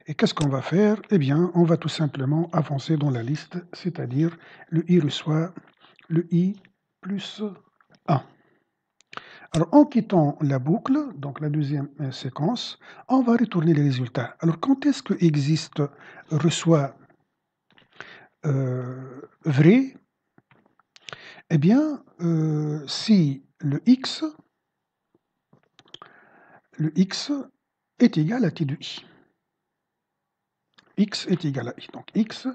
Et qu'est-ce qu'on va faire? Eh bien, on va tout simplement avancer dans la liste, c'est-à-dire le i reçoit le i plus 1. Alors, en quittant la boucle, donc la deuxième séquence, on va retourner les résultats. Alors, quand est-ce que existe reçoit vrai? Eh bien, si le x est égal à t de i. X est égal à i. Donc, x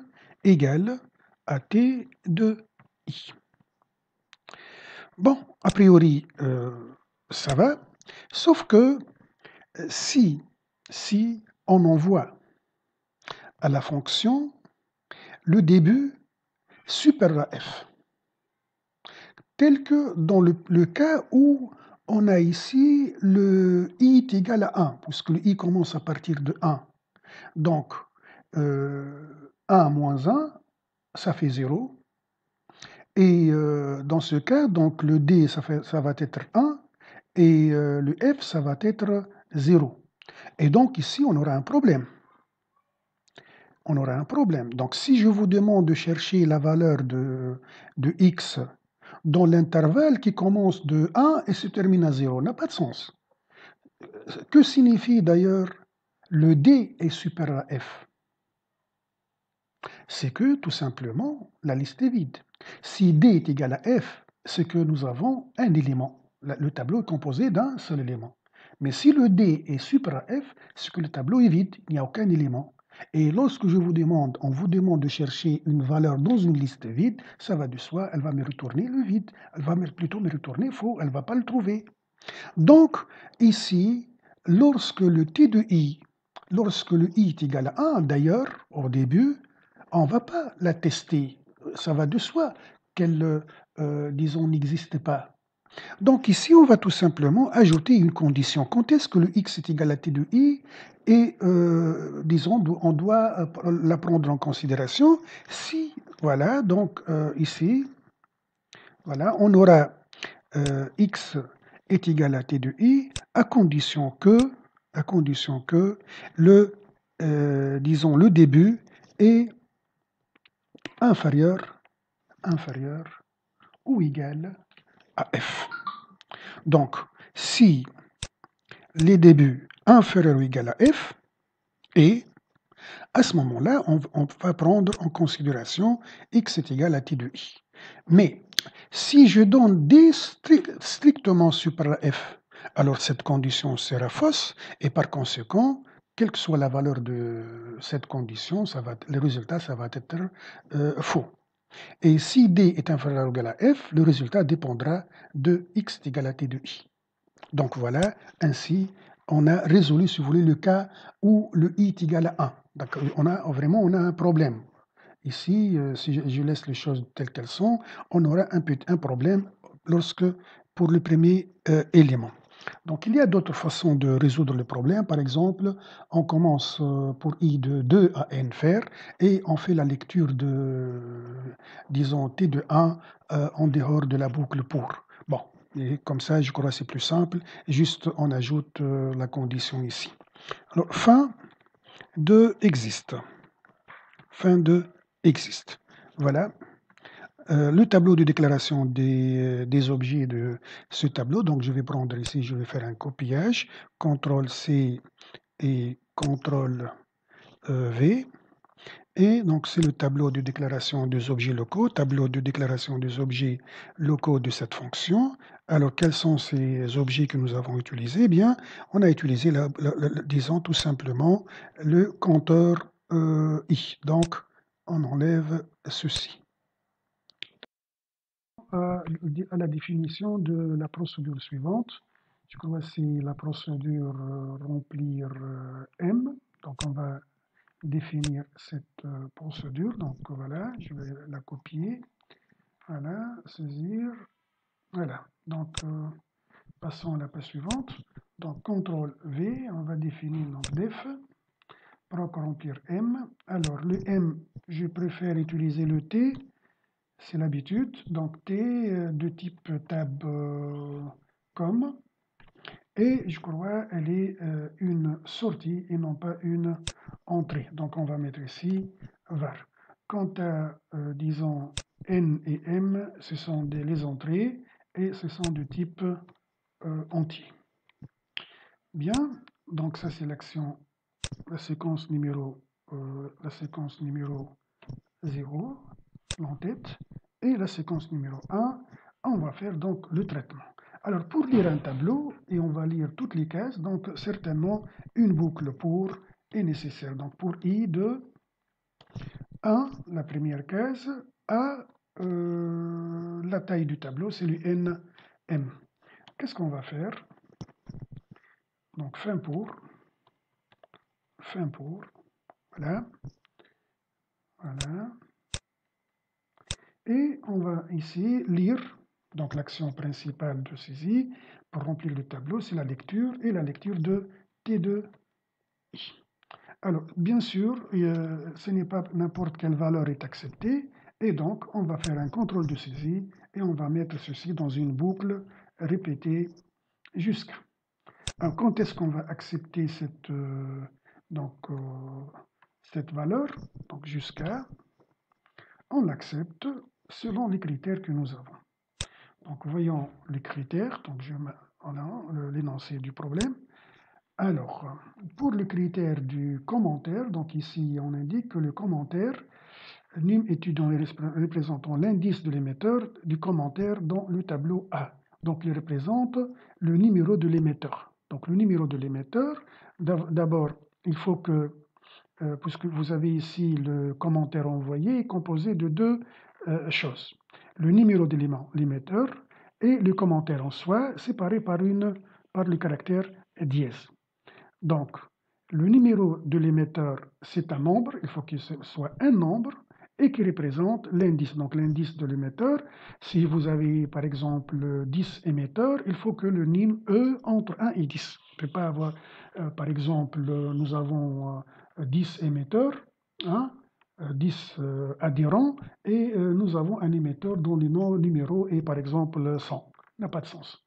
égale à t de i. Bon, a priori, ça va, sauf que si on envoie à la fonction le début supérieur à f, tel que dans le cas où on a ici le i est égal à 1, puisque le i commence à partir de 1. Donc, 1 moins 1, ça fait 0. Et dans ce cas, donc le d, ça va être 1, et le f, ça va être 0. Et donc ici, on aura un problème. On aura un problème. Donc si je vous demande de chercher la valeur de x dans l'intervalle qui commence de 1 et se termine à 0, n'a pas de sens. Que signifie d'ailleurs le d est supérieur à f? C'est que tout simplement, la liste est vide. Si d est égal à f, c'est que nous avons un élément. Le tableau est composé d'un seul élément. Mais si le d est supérieur à f, c'est que le tableau est vide, il n'y a aucun élément. Et lorsque on vous demande de chercher une valeur dans une liste vide, ça va de soi, elle va me retourner le vide. Elle va plutôt me retourner faux, elle ne va pas le trouver. Donc, ici, lorsque le t de i, lorsque le i est égal à 1, d'ailleurs, au début, on ne va pas la tester. Ça va de soi qu'elle, disons, n'existe pas. Donc ici, on va tout simplement ajouter une condition. Quand est-ce que le x est égal à t de i? Et, disons, on doit la prendre en considération. Si, voilà, donc ici, voilà, on aura x est égal à t de i à condition que le, disons, le début est inférieur ou égal à f. Donc, si les débuts inférieurs ou égal à f, et à ce moment-là, on va prendre en considération x est égal à t de i. Mais si je donne d strictement supérieur à f, alors cette condition sera fausse, et par conséquent, quelle que soit la valeur de cette condition, le résultat, ça va être faux. Et si d est inférieur ou égal à f, le résultat dépendra de x est égal à t de i. Donc voilà, ainsi, on a résolu, si vous voulez, le cas où le i est égal à 1. Donc on a un problème. Ici, si je laisse les choses telles qu'elles sont, on aura un problème pour le premier élément. Donc il y a d'autres façons de résoudre le problème. Par exemple, on commence pour i de 2 à n faire et on fait la lecture de, disons, t de 1 en dehors de la boucle pour. Bon, et comme ça, je crois que c'est plus simple. Juste, on ajoute la condition ici. Alors, fin de existe. Fin de existe. Voilà. Le tableau de déclaration des objets de ce tableau. Donc, je vais prendre ici, je vais faire un copiage. CTRL-C et CTRL-V. Et donc, c'est le tableau de déclaration des objets locaux, tableau de déclaration des objets locaux de cette fonction. Alors, quels sont ces objets que nous avons utilisés? Eh bien, on a utilisé, disons tout simplement, le compteur i. Donc, on enlève ceci. À la définition de la procédure suivante, je crois que c'est la procédure remplir M. Donc, on va définir cette procédure. Donc voilà, je vais la copier. Voilà, saisir. Voilà. Donc passons à la page suivante. Donc CTRL V, on va définir donc def, proc remplir M. Alors le M, je préfère utiliser le T, c'est l'habitude. Donc T de type tab com. Et je crois elle est une sortie et non pas une entrée. Donc on va mettre ici var. Quant à, disons, n et m, ce sont les entrées et ce sont de type entier. Bien, donc ça c'est l'action, la séquence numéro 0, l'entête, et la séquence numéro 1, on va faire donc le traitement. Alors pour lire un tableau, et on va lire toutes les cases, donc certainement une boucle pour est nécessaire. Donc pour i de 1, la première case, à la taille du tableau, c'est le nm. Qu'est-ce qu'on va faire? Donc fin pour, voilà, voilà. Et on va ici lire, Donc l'action principale de saisie pour remplir le tableau, c'est la lecture et la lecture de T2I. Alors, bien sûr, ce n'est pas n'importe quelle valeur est acceptée, et donc on va faire un contrôle de saisie et on va mettre ceci dans une boucle répétée jusqu'à. Alors, quand est-ce qu'on va accepter cette valeur? Donc jusqu'à, on l'accepte selon les critères que nous avons. Donc voyons les critères, donc voilà l'énoncé du problème. Alors, pour le critère du commentaire, donc ici on indique que le commentaire, num étudiant représentant l'indice de l'émetteur du commentaire dans le tableau A. Donc il représente le numéro de l'émetteur. Donc le numéro de l'émetteur, d'abord il faut que, puisque vous avez ici le commentaire envoyé, est composé de deux choses. Le numéro de l'émetteur et le commentaire en soi, séparé par le caractère dièse. Donc, le numéro de l'émetteur, c'est un nombre, il faut qu'il soit un nombre et qui représente l'indice. Donc, l'indice de l'émetteur, si vous avez par exemple 10 émetteurs, il faut que le NIM E entre 1 et 10. On ne peut pas avoir, par exemple, nous avons 10 émetteurs, hein, 10 adhérents, et nous avons un émetteur dont le numéro est par exemple 100. Ça n'a pas de sens.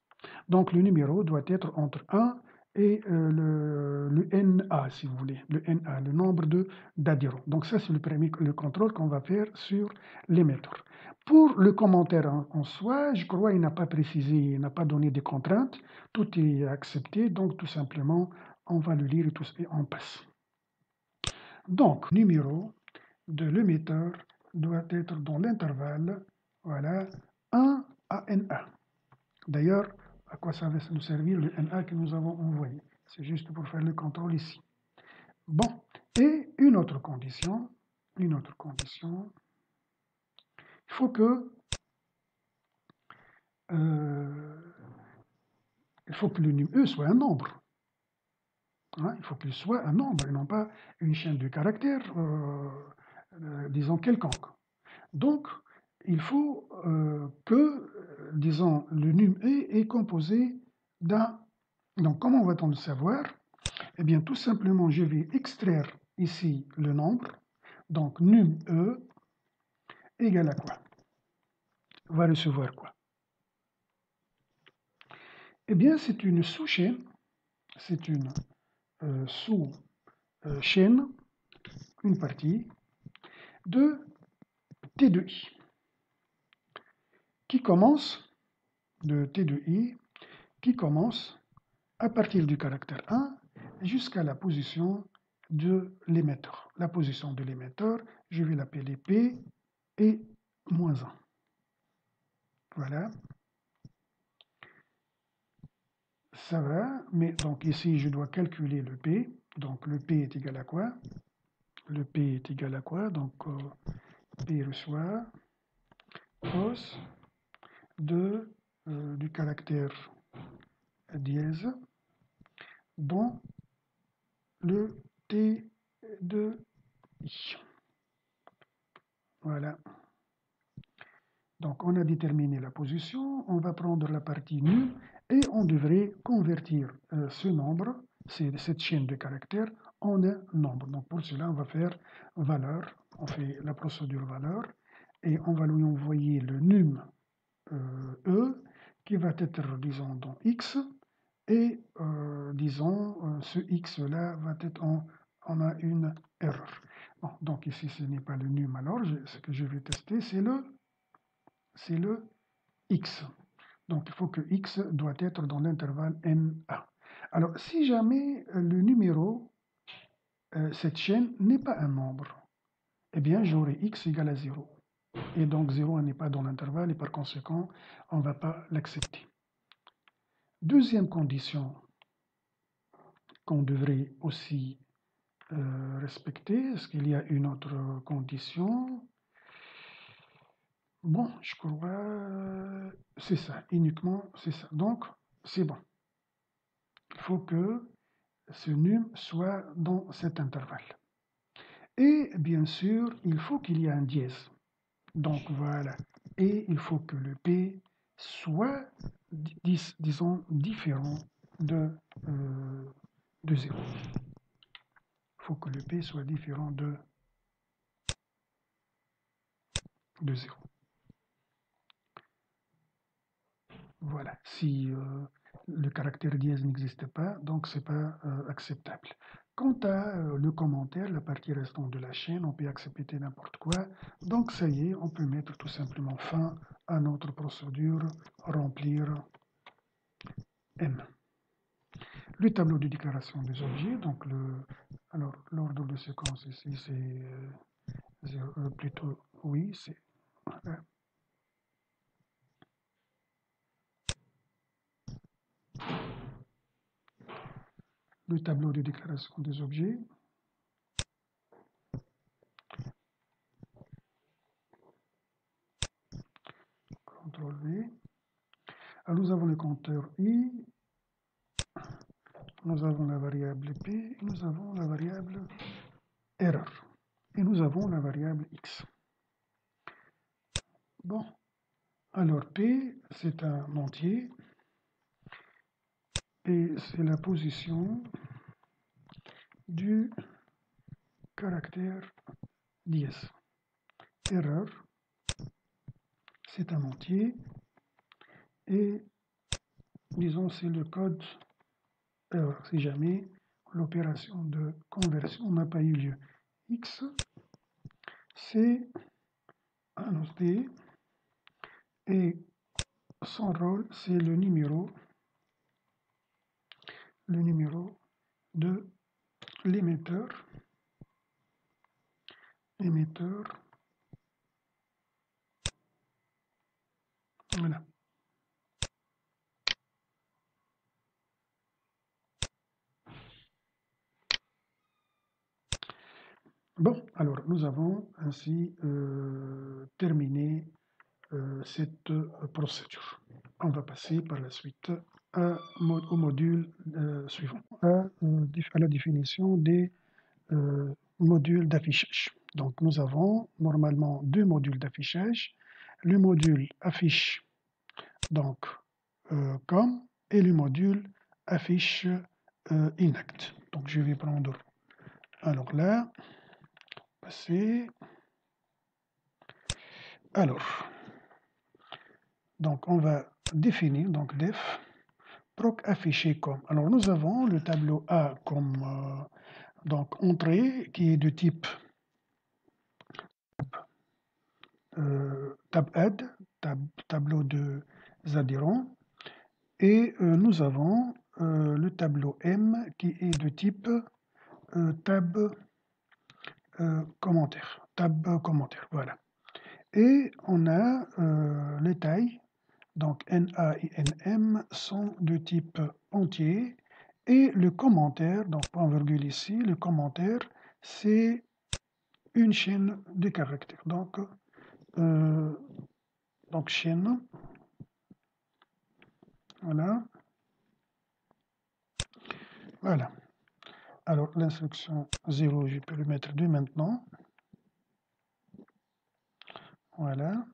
Donc, le numéro doit être entre 1 et le NA, si vous voulez, le NA, le nombre d'adhérents. Donc ça, c'est le contrôle qu'on va faire sur l'émetteur. Pour le commentaire en soi, je crois qu'il n'a pas précisé, il n'a pas donné de contraintes, tout est accepté, donc tout simplement, on va le lire et on passe. Donc, numéro de l'émetteur doit être dans l'intervalle, voilà, 1 à NA. D'ailleurs, à quoi ça va nous servir le NA que nous avons envoyé? C'est juste pour faire le contrôle ici. Bon, et une autre condition, il faut que, le numéro E soit un nombre. Hein, il faut qu'il soit un nombre et non pas une chaîne de caractères, disons, quelconque. Donc, il faut que, disons, le num E est composé d'un... Donc, comment va-t-on le savoir? Eh bien, tout simplement, je vais extraire ici le nombre. Donc, num E égale à quoi? Va recevoir quoi? Eh bien, c'est une sous-chaîne. C'est une sous-chaîne, une partie, de T de I, qui commence, de T de I, qui commence à partir du caractère 1 jusqu'à la position de l'émetteur. La position de l'émetteur, je vais l'appeler P et moins 1. Voilà. Ça va, mais donc ici, je dois calculer le P. Donc le P est égal à quoi? Le P est égal à quoi? Donc P reçoit cos du caractère dièse dans le T de I. Voilà. Donc on a déterminé la position, on va prendre la partie num et on devrait convertir ce nombre, cette chaîne de caractères, en un nombre. Donc pour cela, on va faire valeur, on fait la procédure valeur et on va lui envoyer le num E qui va être, disons, dans X et, disons, ce X-là va être on a une erreur. Bon, donc ici, ce n'est pas le num, alors ce que je vais tester, c'est le X. Donc, il faut que X doit être dans l'intervalle NA. Alors, si jamais le numéro, cette chaîne, n'est pas un nombre, eh bien, j'aurai X égale à 0. Et donc, 0 n'est pas dans l'intervalle et par conséquent, on ne va pas l'accepter. Deuxième condition qu'on devrait aussi respecter, est-ce qu'il y a une autre condition? Bon, je crois, c'est ça, uniquement, c'est ça. Donc, c'est bon. Il faut que ce num soit dans cet intervalle. Et bien sûr, il faut qu'il y ait un dièse. Donc voilà. Et il faut que le P soit, disons, différent de 0. Il faut que le P soit différent de 0. Voilà, si le caractère dièse n'existe pas, donc ce n'est pas acceptable. Quant à le commentaire, la partie restante de la chaîne, on peut accepter n'importe quoi. Donc ça y est, on peut mettre tout simplement fin à notre procédure, remplir M. Le tableau de déclaration des objets, donc alors l'ordre de séquence ici, c'est plutôt, oui, c'est le tableau de déclaration des objets. CTRL V. Alors nous avons le compteur I, nous avons la variable P, nous avons la variable erreur, et nous avons la variable X. Bon, alors P, c'est un entier, et c'est la position du caractère dièse. Erreur, c'est un entier, et disons c'est le code erreur, si jamais l'opération de conversion n'a pas eu lieu. X, c'est un entier, et son rôle, c'est le numéro de l'émetteur. Voilà. Bon, alors nous avons ainsi terminé cette procédure. On va passer par la suite au module suivant, à la définition des modules d'affichage. Donc nous avons normalement deux modules d'affichage. Le module affiche donc comme et le module affiche inacte. Donc je vais prendre alors là, passer. Alors, donc on va définir donc def proc affiché comme. Alors nous avons le tableau A comme donc entrée qui est de type tab add, tableau de adhérents, et nous avons le tableau M qui est de type tab commentaire, voilà. Et on a les tailles, donc NA et NM sont de type entier, et le commentaire, donc point virgule ici, le commentaire, c'est une chaîne de caractères. Donc chaîne, voilà. Voilà. Alors l'instruction 0, je peux le mettre dès maintenant. Voilà.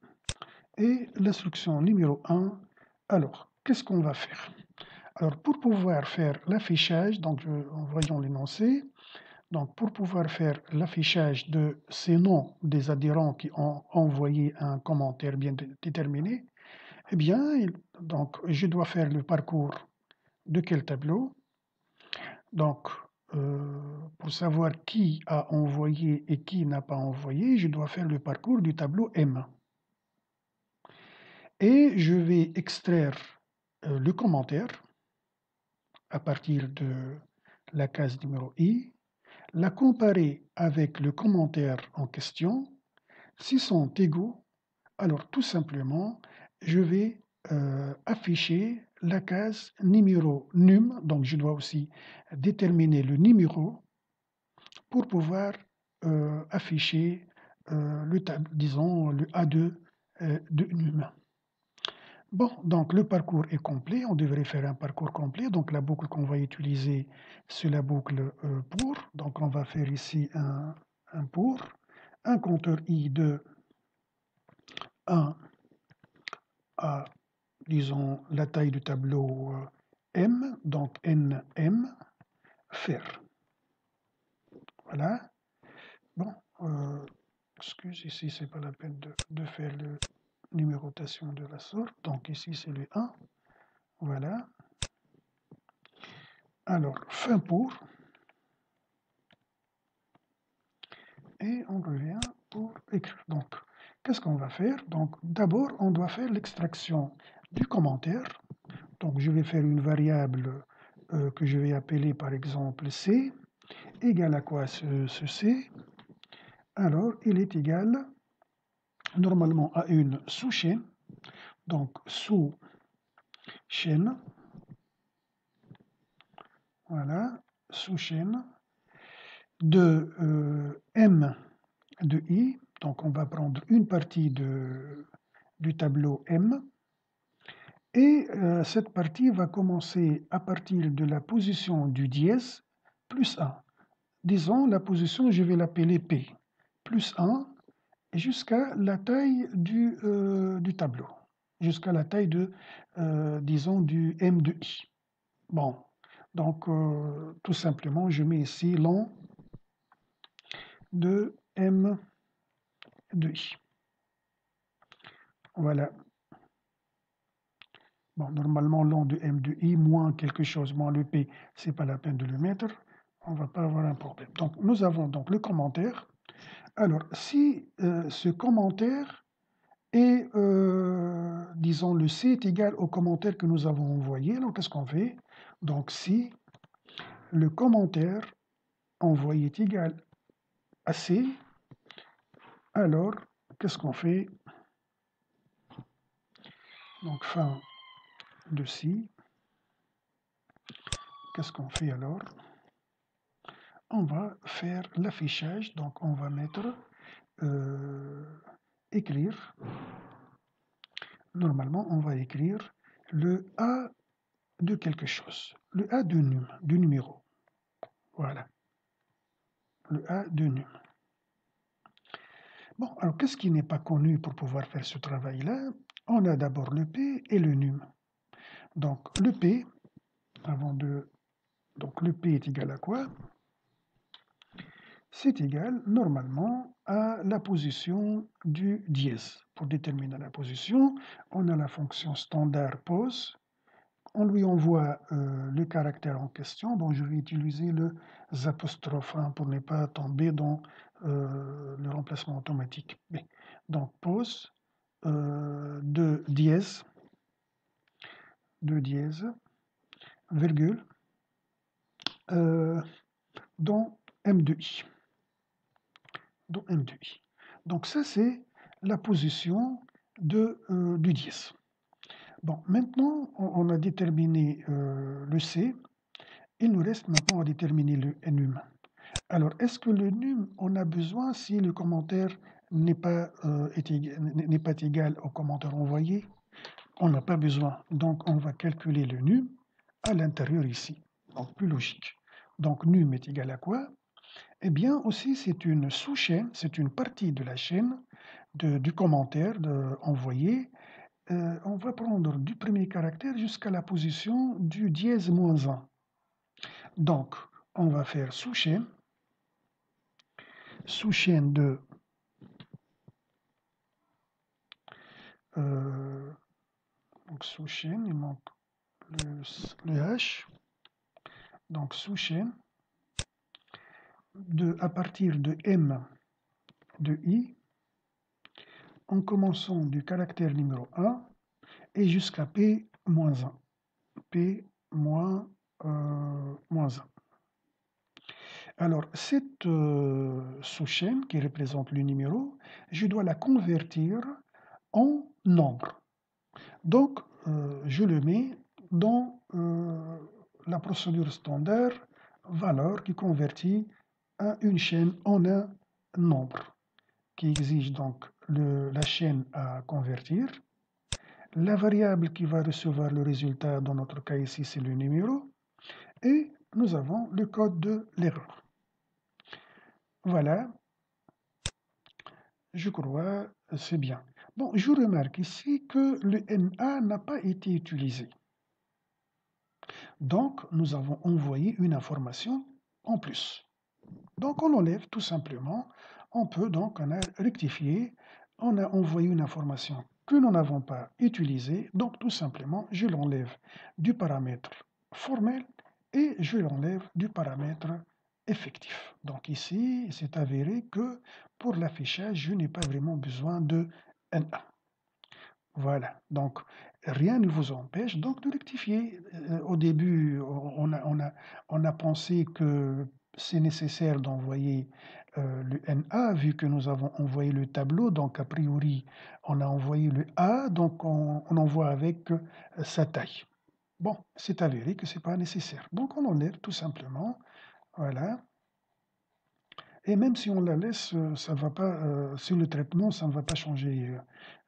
Et l'instruction numéro 1, alors, qu'est-ce qu'on va faire? Alors, pour pouvoir faire l'affichage, donc voyons l'énoncé. Donc, pour pouvoir faire l'affichage de ces noms des adhérents qui ont envoyé un commentaire bien déterminé, eh bien, donc, je dois faire le parcours de quel tableau? Donc, pour savoir qui a envoyé et qui n'a pas envoyé, je dois faire le parcours du tableau M. Et je vais extraire le commentaire à partir de la case numéro I, la comparer avec le commentaire en question. S'ils sont égaux, alors tout simplement, je vais afficher la case numéro num, donc je dois aussi déterminer le numéro pour pouvoir afficher disons, le A2 de num. Bon, donc le parcours est complet, on devrait faire un parcours complet, donc la boucle qu'on va utiliser, c'est la boucle pour, donc on va faire ici un pour, un compteur I de 1 à disons, la taille du tableau M, donc NM, faire. Voilà. Bon, excuse, ici, c'est pas la peine de faire la numérotation de la sorte. Donc ici, c'est le 1. Voilà. Alors, fin pour. Et on revient pour écrire. Donc, qu'est-ce qu'on va faire? Donc, d'abord, on doit faire l'extraction du commentaire. Donc, je vais faire une variable que je vais appeler, par exemple, C, égale à quoi ce C? Alors, il est égal, normalement, à une sous-chaîne. Donc, sous-chaîne, voilà, sous-chaîne de M de I. Donc, on va prendre une partie du tableau M. Et cette partie va commencer à partir de la position du dièse plus 1. Disons, la position, je vais l'appeler P, plus 1, jusqu'à la taille du tableau, jusqu'à la taille de, disons, du M de I. Bon, donc, tout simplement, je mets ici long de M de I. Voilà. Bon, normalement, long de M de I moins quelque chose, moins le P, c'est pas la peine de le mettre. On ne va pas avoir un problème. Donc, nous avons donc le commentaire. Alors, si ce commentaire est, disons, le C est égal au commentaire que nous avons envoyé, alors qu'est-ce qu'on fait? Donc, si le commentaire envoyé est égal à C, alors, qu'est-ce qu'on fait? Donc, fin de C. Qu'est-ce qu'on fait alors? On va faire l'affichage, donc on va mettre écrire. Normalement, on va écrire le A de quelque chose, le A du numéro. Voilà, le A de num. Bon, alors qu'est-ce qui n'est pas connu pour pouvoir faire ce travail-là? On a d'abord le P et le num. Donc le P, donc le P est égal à quoi? C'est égal normalement à la position du dièse. Pour déterminer la position, on a la fonction standard pose. On lui envoie le caractère en question. Bon, je vais utiliser les apostrophes pour ne pas tomber dans le remplacement automatique. Donc pose de dièse, virgule, dans M de I. Dans M de I. Donc ça, c'est la position du dièse. Bon, maintenant, on a déterminé le C. Il nous reste maintenant à déterminer le num. Alors, est-ce que le num, on a besoin si le commentaire n'est pas égal au commentaire envoyé? On n'a pas besoin. Donc, on va calculer le num à l'intérieur ici. Donc, plus logique. Donc, num est égal à quoi? Eh bien, aussi, c'est une sous-chaîne, c'est une partie de la chaîne du commentaire envoyé. On va prendre du premier caractère jusqu'à la position du dièse moins 1. Donc, on va faire sous-chaîne de donc sous-chaîne, il manque le H. Donc sous-chaîne à partir de M de I, en commençant du caractère numéro 1 et jusqu'à P moins 1. P moins 1. Alors, cette sous-chaîne qui représente le numéro, je dois la convertir en nombre. Donc, je le mets dans la procédure standard, valeur qui convertit une chaîne en un nombre, qui exige donc la chaîne à convertir. La variable qui va recevoir le résultat, dans notre cas ici, c'est le numéro. Et nous avons le code de l'erreur. Voilà, je crois, c'est bien. Bon, je remarque ici que le NA n'a pas été utilisé. Donc, nous avons envoyé une information en plus. Donc, on enlève tout simplement. On peut donc, on a rectifié, on a envoyé une information que nous n'avons pas utilisée. Donc, tout simplement, je l'enlève du paramètre formel et je l'enlève du paramètre effectif. Donc ici, c'est avéré que pour l'affichage, je n'ai pas vraiment besoin de NA. Voilà, donc rien ne vous empêche donc de rectifier. Au début, on a pensé que c'est nécessaire d'envoyer le NA, vu que nous avons envoyé le tableau, donc a priori, on a envoyé le A, donc on envoie avec sa taille. Bon, c'est avéré que ce n'est pas nécessaire. Donc on enlève tout simplement, voilà. Et même si on la laisse, ça va pas, sur le traitement, ça ne va pas changer.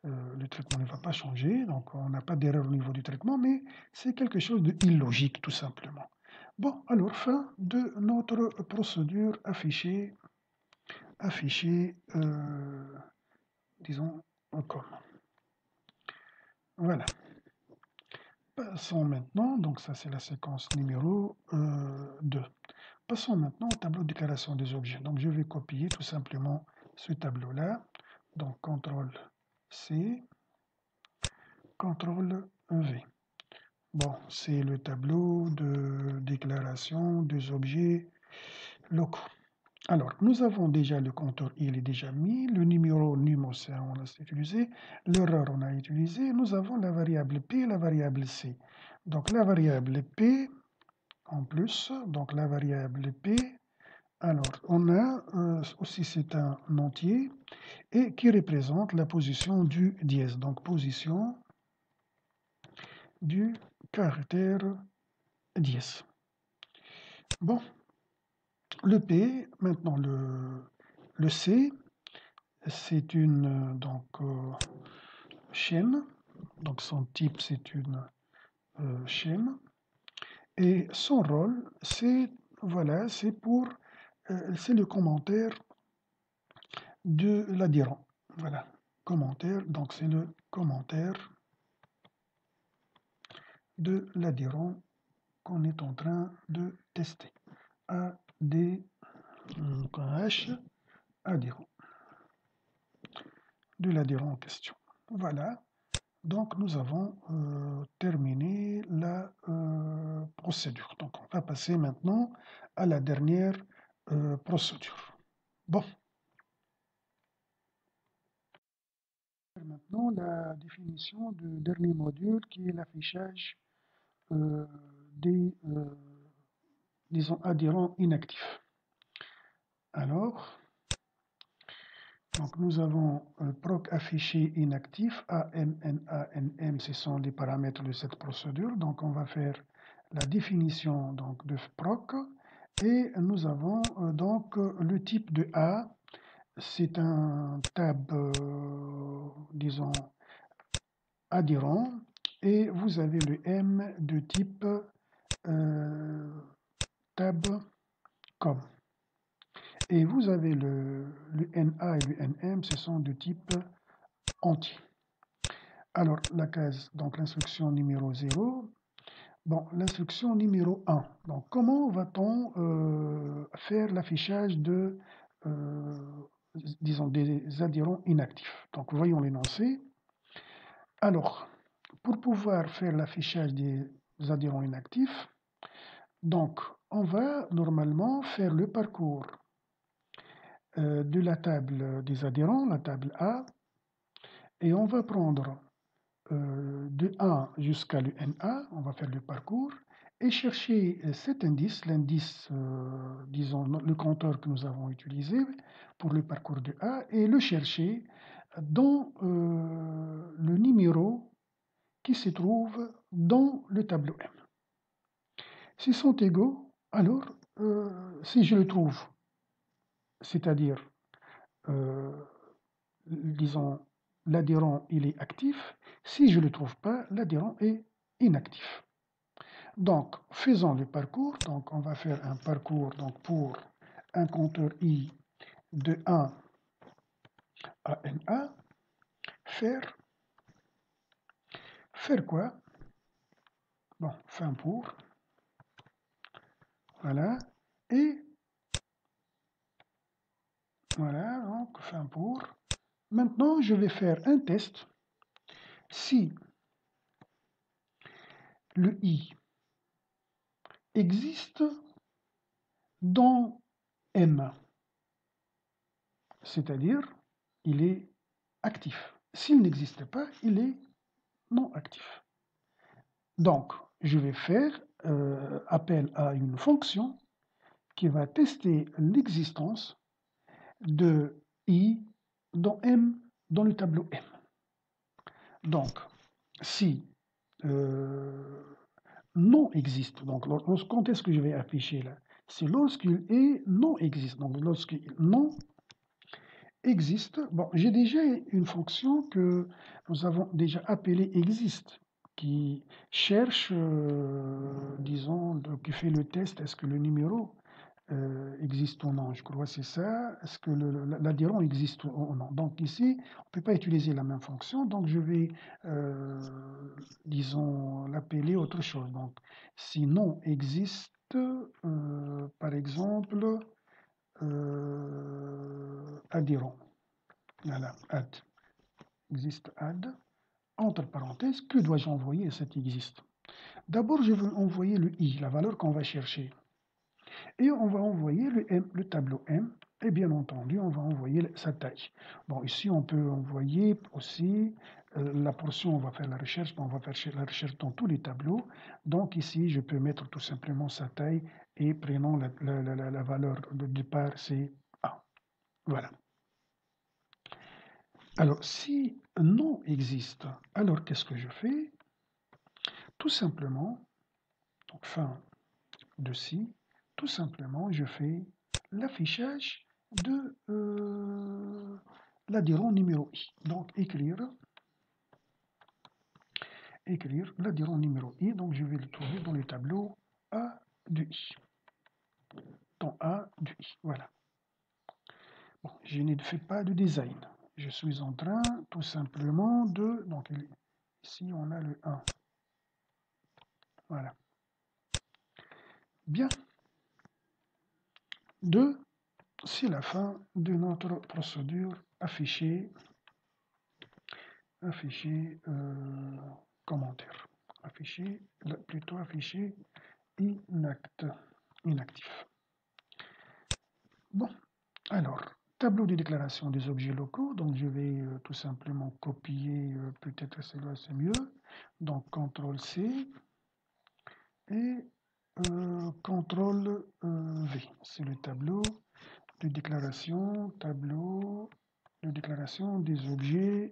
Le traitement ne va pas changer, donc on n'a pas d'erreur au niveau du traitement, mais c'est quelque chose d'illogique tout simplement. Bon, alors fin de notre procédure affichée, disons, comme. Voilà. Passons maintenant, donc ça c'est la séquence numéro 2. Passons maintenant au tableau de déclaration des objets. Donc je vais copier tout simplement ce tableau-là. Donc CTRL-C, CTRL-V. Bon, c'est le tableau de déclaration des objets locaux. Alors, nous avons déjà le compteur, il est déjà mis, le numéro NumOC, on l'a utilisé, l'erreur, on a utilisé, nous avons la variable P et la variable C. Donc, la variable P, en plus, donc la variable P, alors, on a aussi, c'est un entier, et qui représente la position du dièse, donc position du caractère dièse. Bon, le P, maintenant le C, c'est une chaîne, donc son type c'est une chaîne, et son rôle c'est voilà, c'est c'est le commentaire de l'adhérent. Voilà, commentaire, donc c'est le commentaire de l'adhérent qu'on est en train de tester. ADH, adhérent, de l'adhérent en question. Voilà, donc nous avons terminé la procédure. Donc on va passer maintenant à la dernière procédure. Bon. Maintenant la définition du dernier module qui est l'affichage des disons adhérents inactifs. Alors, donc nous avons proc affiché inactif, AMNANM, ce sont les paramètres de cette procédure. Donc on va faire la définition donc, de proc et nous avons donc le type de A, c'est un tab, disons, adhérent et vous avez le M de type tab com. Et vous avez le NA et le NM, ce sont de type entier. Alors, la case, donc l'instruction numéro 0. Bon, l'instruction numéro 1. Donc, comment va-t-on faire l'affichage de, disons, des adhérents inactifs? Donc, voyons l'énoncé. Alors, pour pouvoir faire l'affichage des adhérents inactifs, donc, on va normalement faire le parcours de la table des adhérents, la table A, et on va prendre de 1 jusqu'à le NA, on va faire le parcours, et chercher cet indice, l'indice, disons, le compteur que nous avons utilisé pour le parcours de A, et le chercher dans le numéro qui se trouve dans le tableau M. S'ils sont égaux, alors, si je le trouve, c'est-à-dire disons, l'adhérent il est actif. Si je ne le trouve pas, l'adhérent est inactif. Donc, faisons le parcours. Donc, on va faire un parcours donc, pour un compteur I de 1 à NA. faire quoi? Bon, fin pour, voilà, et voilà, donc fin pour. Maintenant, je vais faire un test. Si le i existe dans M, c'est-à-dire il est actif. S'il n'existe pas, il est non actif. Donc, je vais faire appel à une fonction qui va tester l'existence de i dans M, dans le tableau M. Donc, si non existe, donc quand est-ce que je vais afficher là? C'est lorsqu'il est non existe. Donc, lorsqu'il non existe, bon, j'ai déjà une fonction que nous avons déjà appelée existe, qui cherche, disons, qui fait le test, est-ce que le numéro existe ou non. Je crois que c'est ça. Est-ce que l'adhérent existe ou non? Donc ici, on ne peut pas utiliser la même fonction, donc je vais, disons, l'appeler autre chose. Donc, si non existe, par exemple, adhérent. Voilà, add. Existe add. Entre parenthèses, que dois-je envoyer à cet existe? D'abord, je veux envoyer le i, la valeur qu'on va chercher. Et on va envoyer le M, le tableau M, et bien entendu, on va envoyer sa taille. Bon, ici, on peut envoyer aussi la portion, on va faire la recherche, on va faire la recherche dans tous les tableaux. Donc ici, je peux mettre tout simplement sa taille et prenons la valeur de départ, c'est A. Voilà. Alors, si non existe, alors qu'est-ce que je fais? Tout simplement, donc fin de si, tout simplement, je fais l'affichage de l'adhérent numéro i. Donc, écrire l'adhérent numéro i. Donc, je vais le trouver dans le tableau A de i. Dans A de i. Voilà. Bon, je ne fais pas de design. Je suis en train tout simplement de... Donc, ici, on a le 1. Voilà. Bien. 2. C'est la fin de notre procédure afficher commentaire. Afficher, plutôt afficher inactif. Bon, alors, tableau de déclaration des objets locaux. Donc, je vais tout simplement copier, peut-être cela c'est mieux. Donc, CTRL-C et CTRL-V. C'est le tableau de déclaration, des objets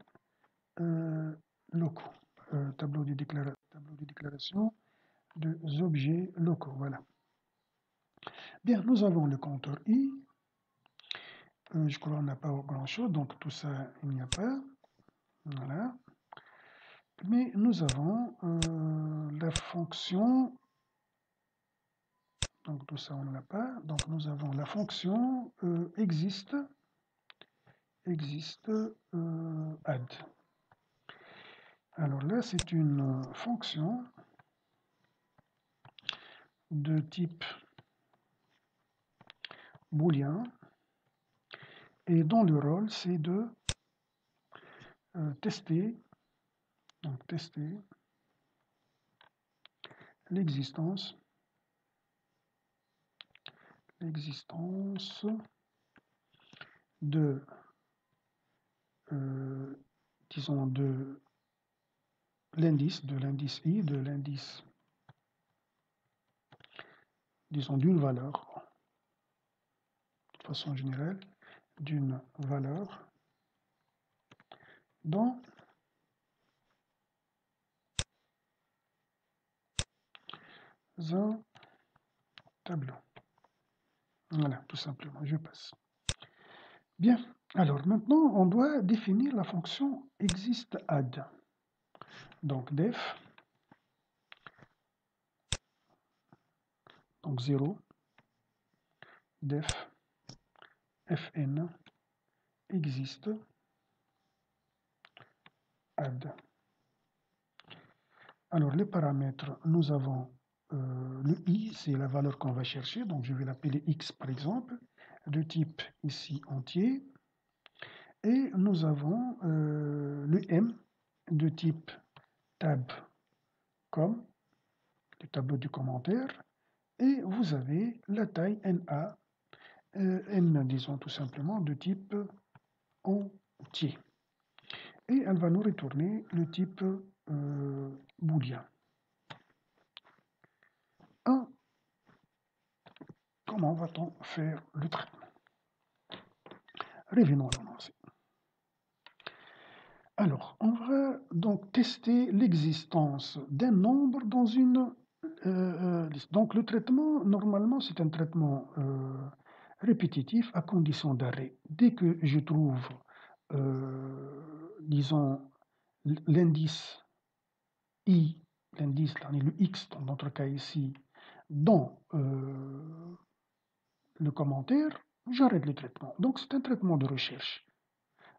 locaux. Tableau de déclaration des objets locaux. Voilà. Bien, nous avons le compteur i. Je crois qu'on n'a pas grand-chose, donc tout ça, il n'y a pas. Voilà. Mais nous avons la fonction. Donc tout ça, on ne l'a pas. Donc nous avons la fonction existe add. Alors là, c'est une fonction de type booléen et dont le rôle, c'est de tester l'existence de, disons, de l'indice i, de l'indice, disons, d'une valeur, de façon générale, d'une valeur dans un tableau. Voilà, tout simplement, je passe. Bien, alors maintenant, on doit définir la fonction existAdd. Donc def, donc 0, def, fn, existe, add. Alors, les paramètres, nous avons le i, c'est la valeur qu'on va chercher, donc je vais l'appeler x par exemple, de type ici entier. Et nous avons le m de type tab comme, le tableau du commentaire. Et vous avez la taille NA, n disons tout simplement, de type entier. Et elle va nous retourner le type booléen. Comment va-t-on faire le traitement? Revenons à l'avancée. Alors, on va donc tester l'existence d'un nombre dans une liste. Donc, le traitement, normalement, c'est un traitement répétitif à condition d'arrêt. Dès que je trouve, disons, l'indice i, l'indice, le x, dans notre cas ici, dans le commentaire, j'arrête le traitement. Donc, c'est un traitement de recherche.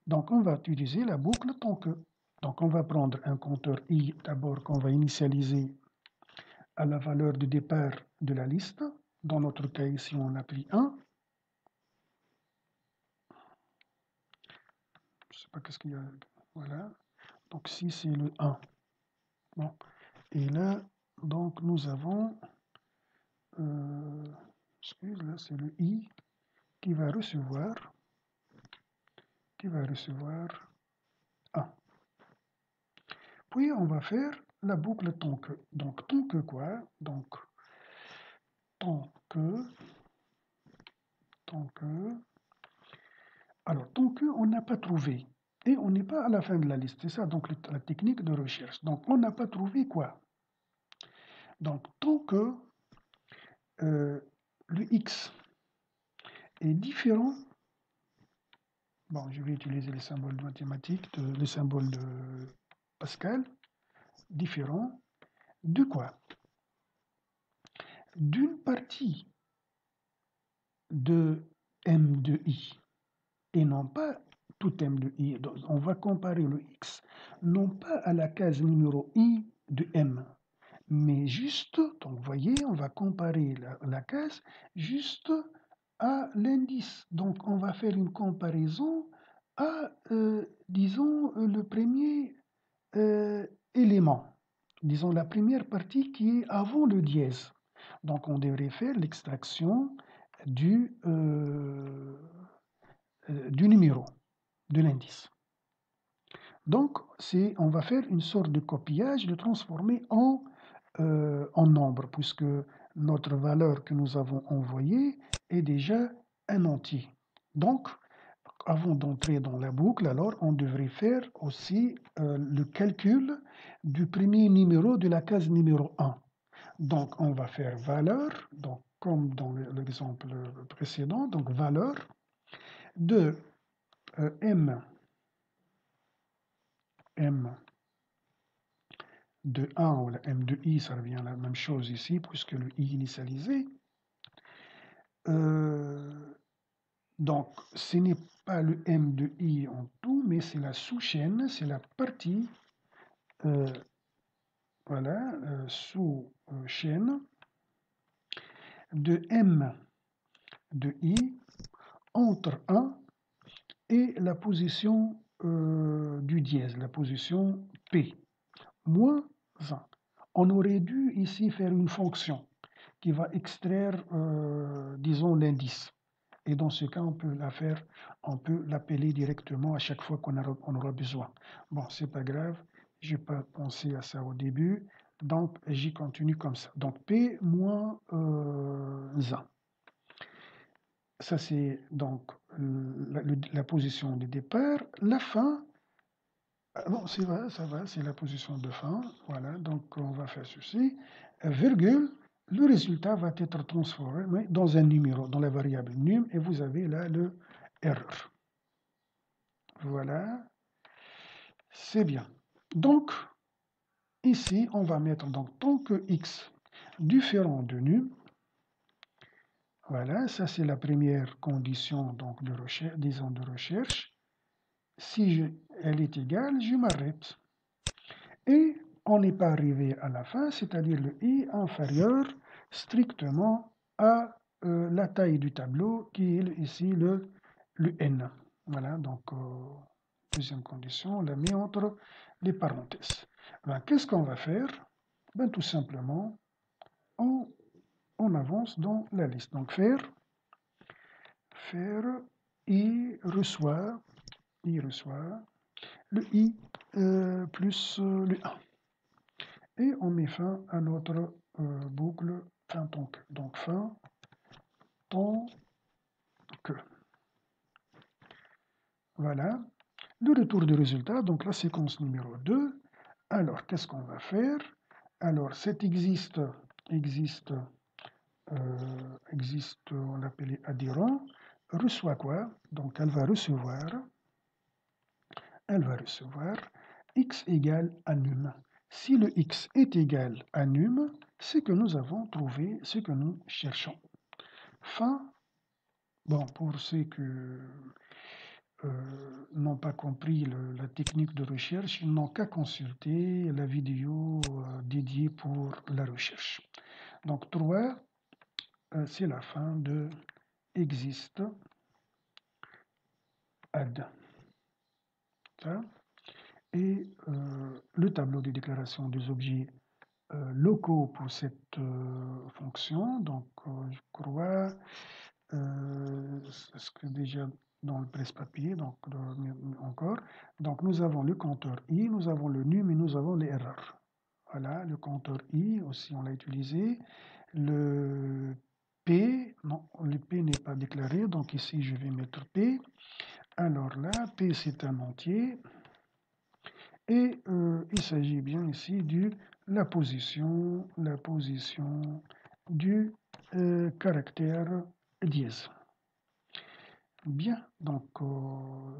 Donc, on va utiliser la boucle tant que. Donc, on va prendre un compteur i d'abord qu'on va initialiser à la valeur de départ de la liste. Dans notre cas ici, on a pris 1. Je ne sais pas qu'est-ce qu'il y a. Voilà. Donc, si c'est le 1. Bon. Et là, donc, nous avons. Excuse, là, c'est le i qui va recevoir 1. Puis, on va faire la boucle tant que. Donc, tant que quoi? Donc, tant que. Alors, tant qu'on n'a pas trouvé, et on n'est pas à la fin de la liste, c'est ça donc la technique de recherche. Donc, on n'a pas trouvé quoi? Donc, tant que le x est différent, bon, je vais utiliser les symboles mathématiques, le symbole de Pascal, différent de quoi? D'une partie de m de i, et non pas tout m de i. Donc, on va comparer le x, non pas à la case numéro i de m, mais juste, donc vous voyez, on va comparer la case juste à l'indice. Donc, on va faire une comparaison à, disons, le premier élément. Disons, la première partie qui est avant le dièse. Donc, on devrait faire l'extraction du numéro, de l'indice. Donc, on va faire une sorte de copiage, de transformer en nombre, puisque notre valeur que nous avons envoyée est déjà un entier. Donc, avant d'entrer dans la boucle, alors on devrait faire aussi le calcul du premier numéro de la case numéro 1. Donc, on va faire valeur, donc, comme dans l'exemple précédent, donc valeur de m de 1 ou la m de i, ça revient à la même chose ici, puisque le i initialisé. Donc, ce n'est pas le m de i en tout, mais c'est la sous-chaîne, c'est la partie, voilà, sous-chaîne de m de i entre 1 et la position du dièse, la position p, moins 1. On aurait dû ici faire une fonction qui va extraire, disons, l'indice. Et dans ce cas, on peut la faire, on peut l'appeler directement à chaque fois qu'on aura besoin. Bon, c'est pas grave, je n'ai pas pensé à ça au début, donc j'y continue comme ça. Donc P moins 1. Ça, c'est donc la position de départ. La fin, bon, c'est vrai, ça va, c'est la position de fin. Voilà, donc on va faire ceci. Virgule, le résultat va être transformé dans un numéro, dans la variable num, et vous avez là le erreur. Voilà, c'est bien. Donc, ici, on va mettre donc tant que x différent de num. Voilà, ça c'est la première condition donc, de recherche, disons de recherche. Si elle est égale, je m'arrête. Et on n'est pas arrivé à la fin, c'est-à-dire le i inférieur strictement à la taille du tableau qui est ici le n. Voilà, donc deuxième condition, on la met entre les parenthèses. Ben, qu'est-ce qu'on va faire? Ben, tout simplement, on avance dans la liste. Donc faire i reçoit le i plus le 1. Et on met fin à notre boucle fin tant que. Donc fin tant que. Voilà. Le retour du résultat, donc la séquence numéro 2. Alors, qu'est-ce qu'on va faire? Alors, cet existe, on l'appelait adhérent, reçoit quoi? Donc, elle va recevoir x égale à num. Si le x est égal à num, c'est que nous avons trouvé ce que nous cherchons. Fin, bon, pour ceux qui n'ont pas compris la technique de recherche, ils n'ont qu'à consulter la vidéo dédiée pour la recherche. Donc 3, c'est la fin de existe add. Ça. Et le tableau de déclaration des objets locaux pour cette fonction. Donc, je crois, est-ce que déjà dans le presse-papier, donc encore. Donc, nous avons le compteur i, nous avons le num et nous avons les erreurs. Voilà, le compteur i aussi, on l'a utilisé. Le p, non, le p n'est pas déclaré, donc ici, je vais mettre p. Alors là, p, c'est un entier. Et il s'agit bien ici de la position du caractère dièse. Bien, donc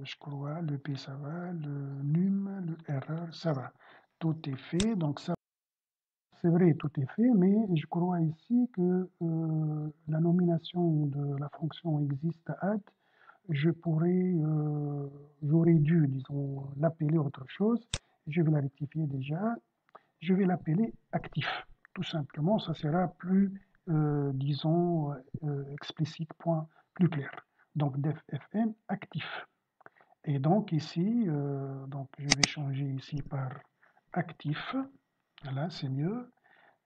je crois le P ça va, le num, le erreur ça va. Tout est fait, donc ça c'est vrai, tout est fait, mais je crois ici que la nomination de la fonction existe add, j'aurais dû, disons, l'appeler autre chose. Je vais la rectifier déjà. Je vais l'appeler actif. Tout simplement, ça sera plus, disons, explicite, point, plus clair. Donc, def fn actif. Et donc ici, donc je vais changer ici par actif. Voilà, c'est mieux.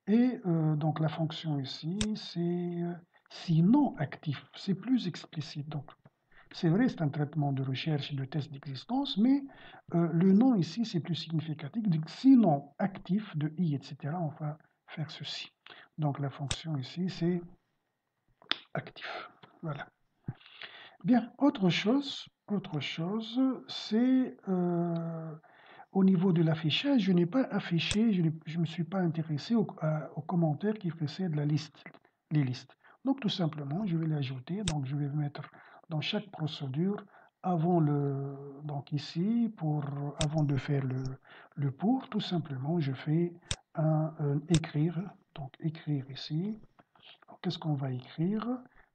Et donc la fonction ici, c'est si non actif, c'est plus explicite. Donc c'est vrai, c'est un traitement de recherche et de test d'existence, mais le nom ici, c'est plus significatif. Donc, sinon actif de i, etc., on va faire ceci. Donc la fonction ici, c'est actif. Voilà. Bien, autre chose, c'est au niveau de l'affichage, je n'ai pas affiché, je ne me suis pas intéressé aux commentaires qui précèdent la liste, les listes. Donc tout simplement, je vais l'ajouter. Donc je vais mettre dans chaque procédure avant donc ici, avant de faire le pour, tout simplement, je fais un écrire. Donc écrire ici. Qu'est-ce qu'on va écrire?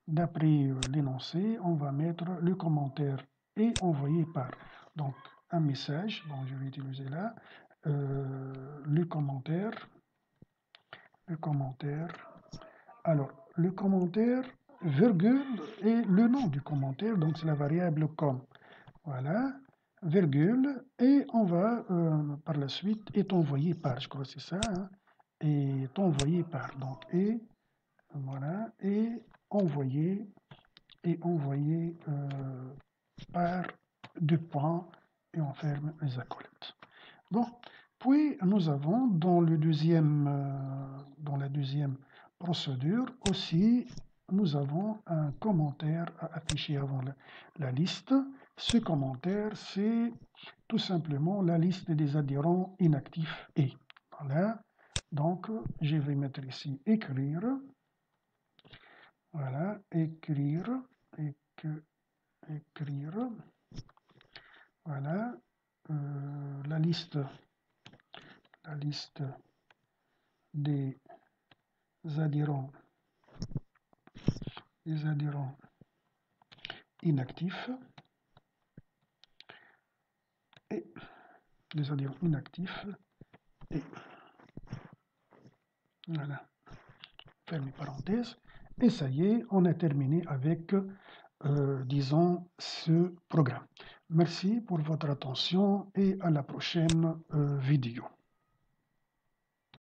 D'après l'énoncé, on va mettre le commentaire et envoyer par. Donc un message, bon, je vais utiliser là, le commentaire. Alors, le commentaire, virgule, et le nom du commentaire, donc c'est la variable com. Voilà, virgule, et on va par la suite, est envoyé par, je crois que c'est ça, hein, est envoyé par, donc, et, voilà, et envoyé par deux points, et on ferme les acolytes. Bon, puis nous avons dans la deuxième procédure aussi, nous avons un commentaire à afficher avant la liste. Ce commentaire, c'est tout simplement la liste des adhérents inactifs et. Voilà. Donc, je vais mettre ici écrire. Voilà, écrire. Voilà. La liste des adhérents inactifs et les adhérents inactifs Et voilà, fermez parenthèse. Et ça y est, on a terminé avec, disons, ce programme. Merci pour votre attention et à la prochaine vidéo.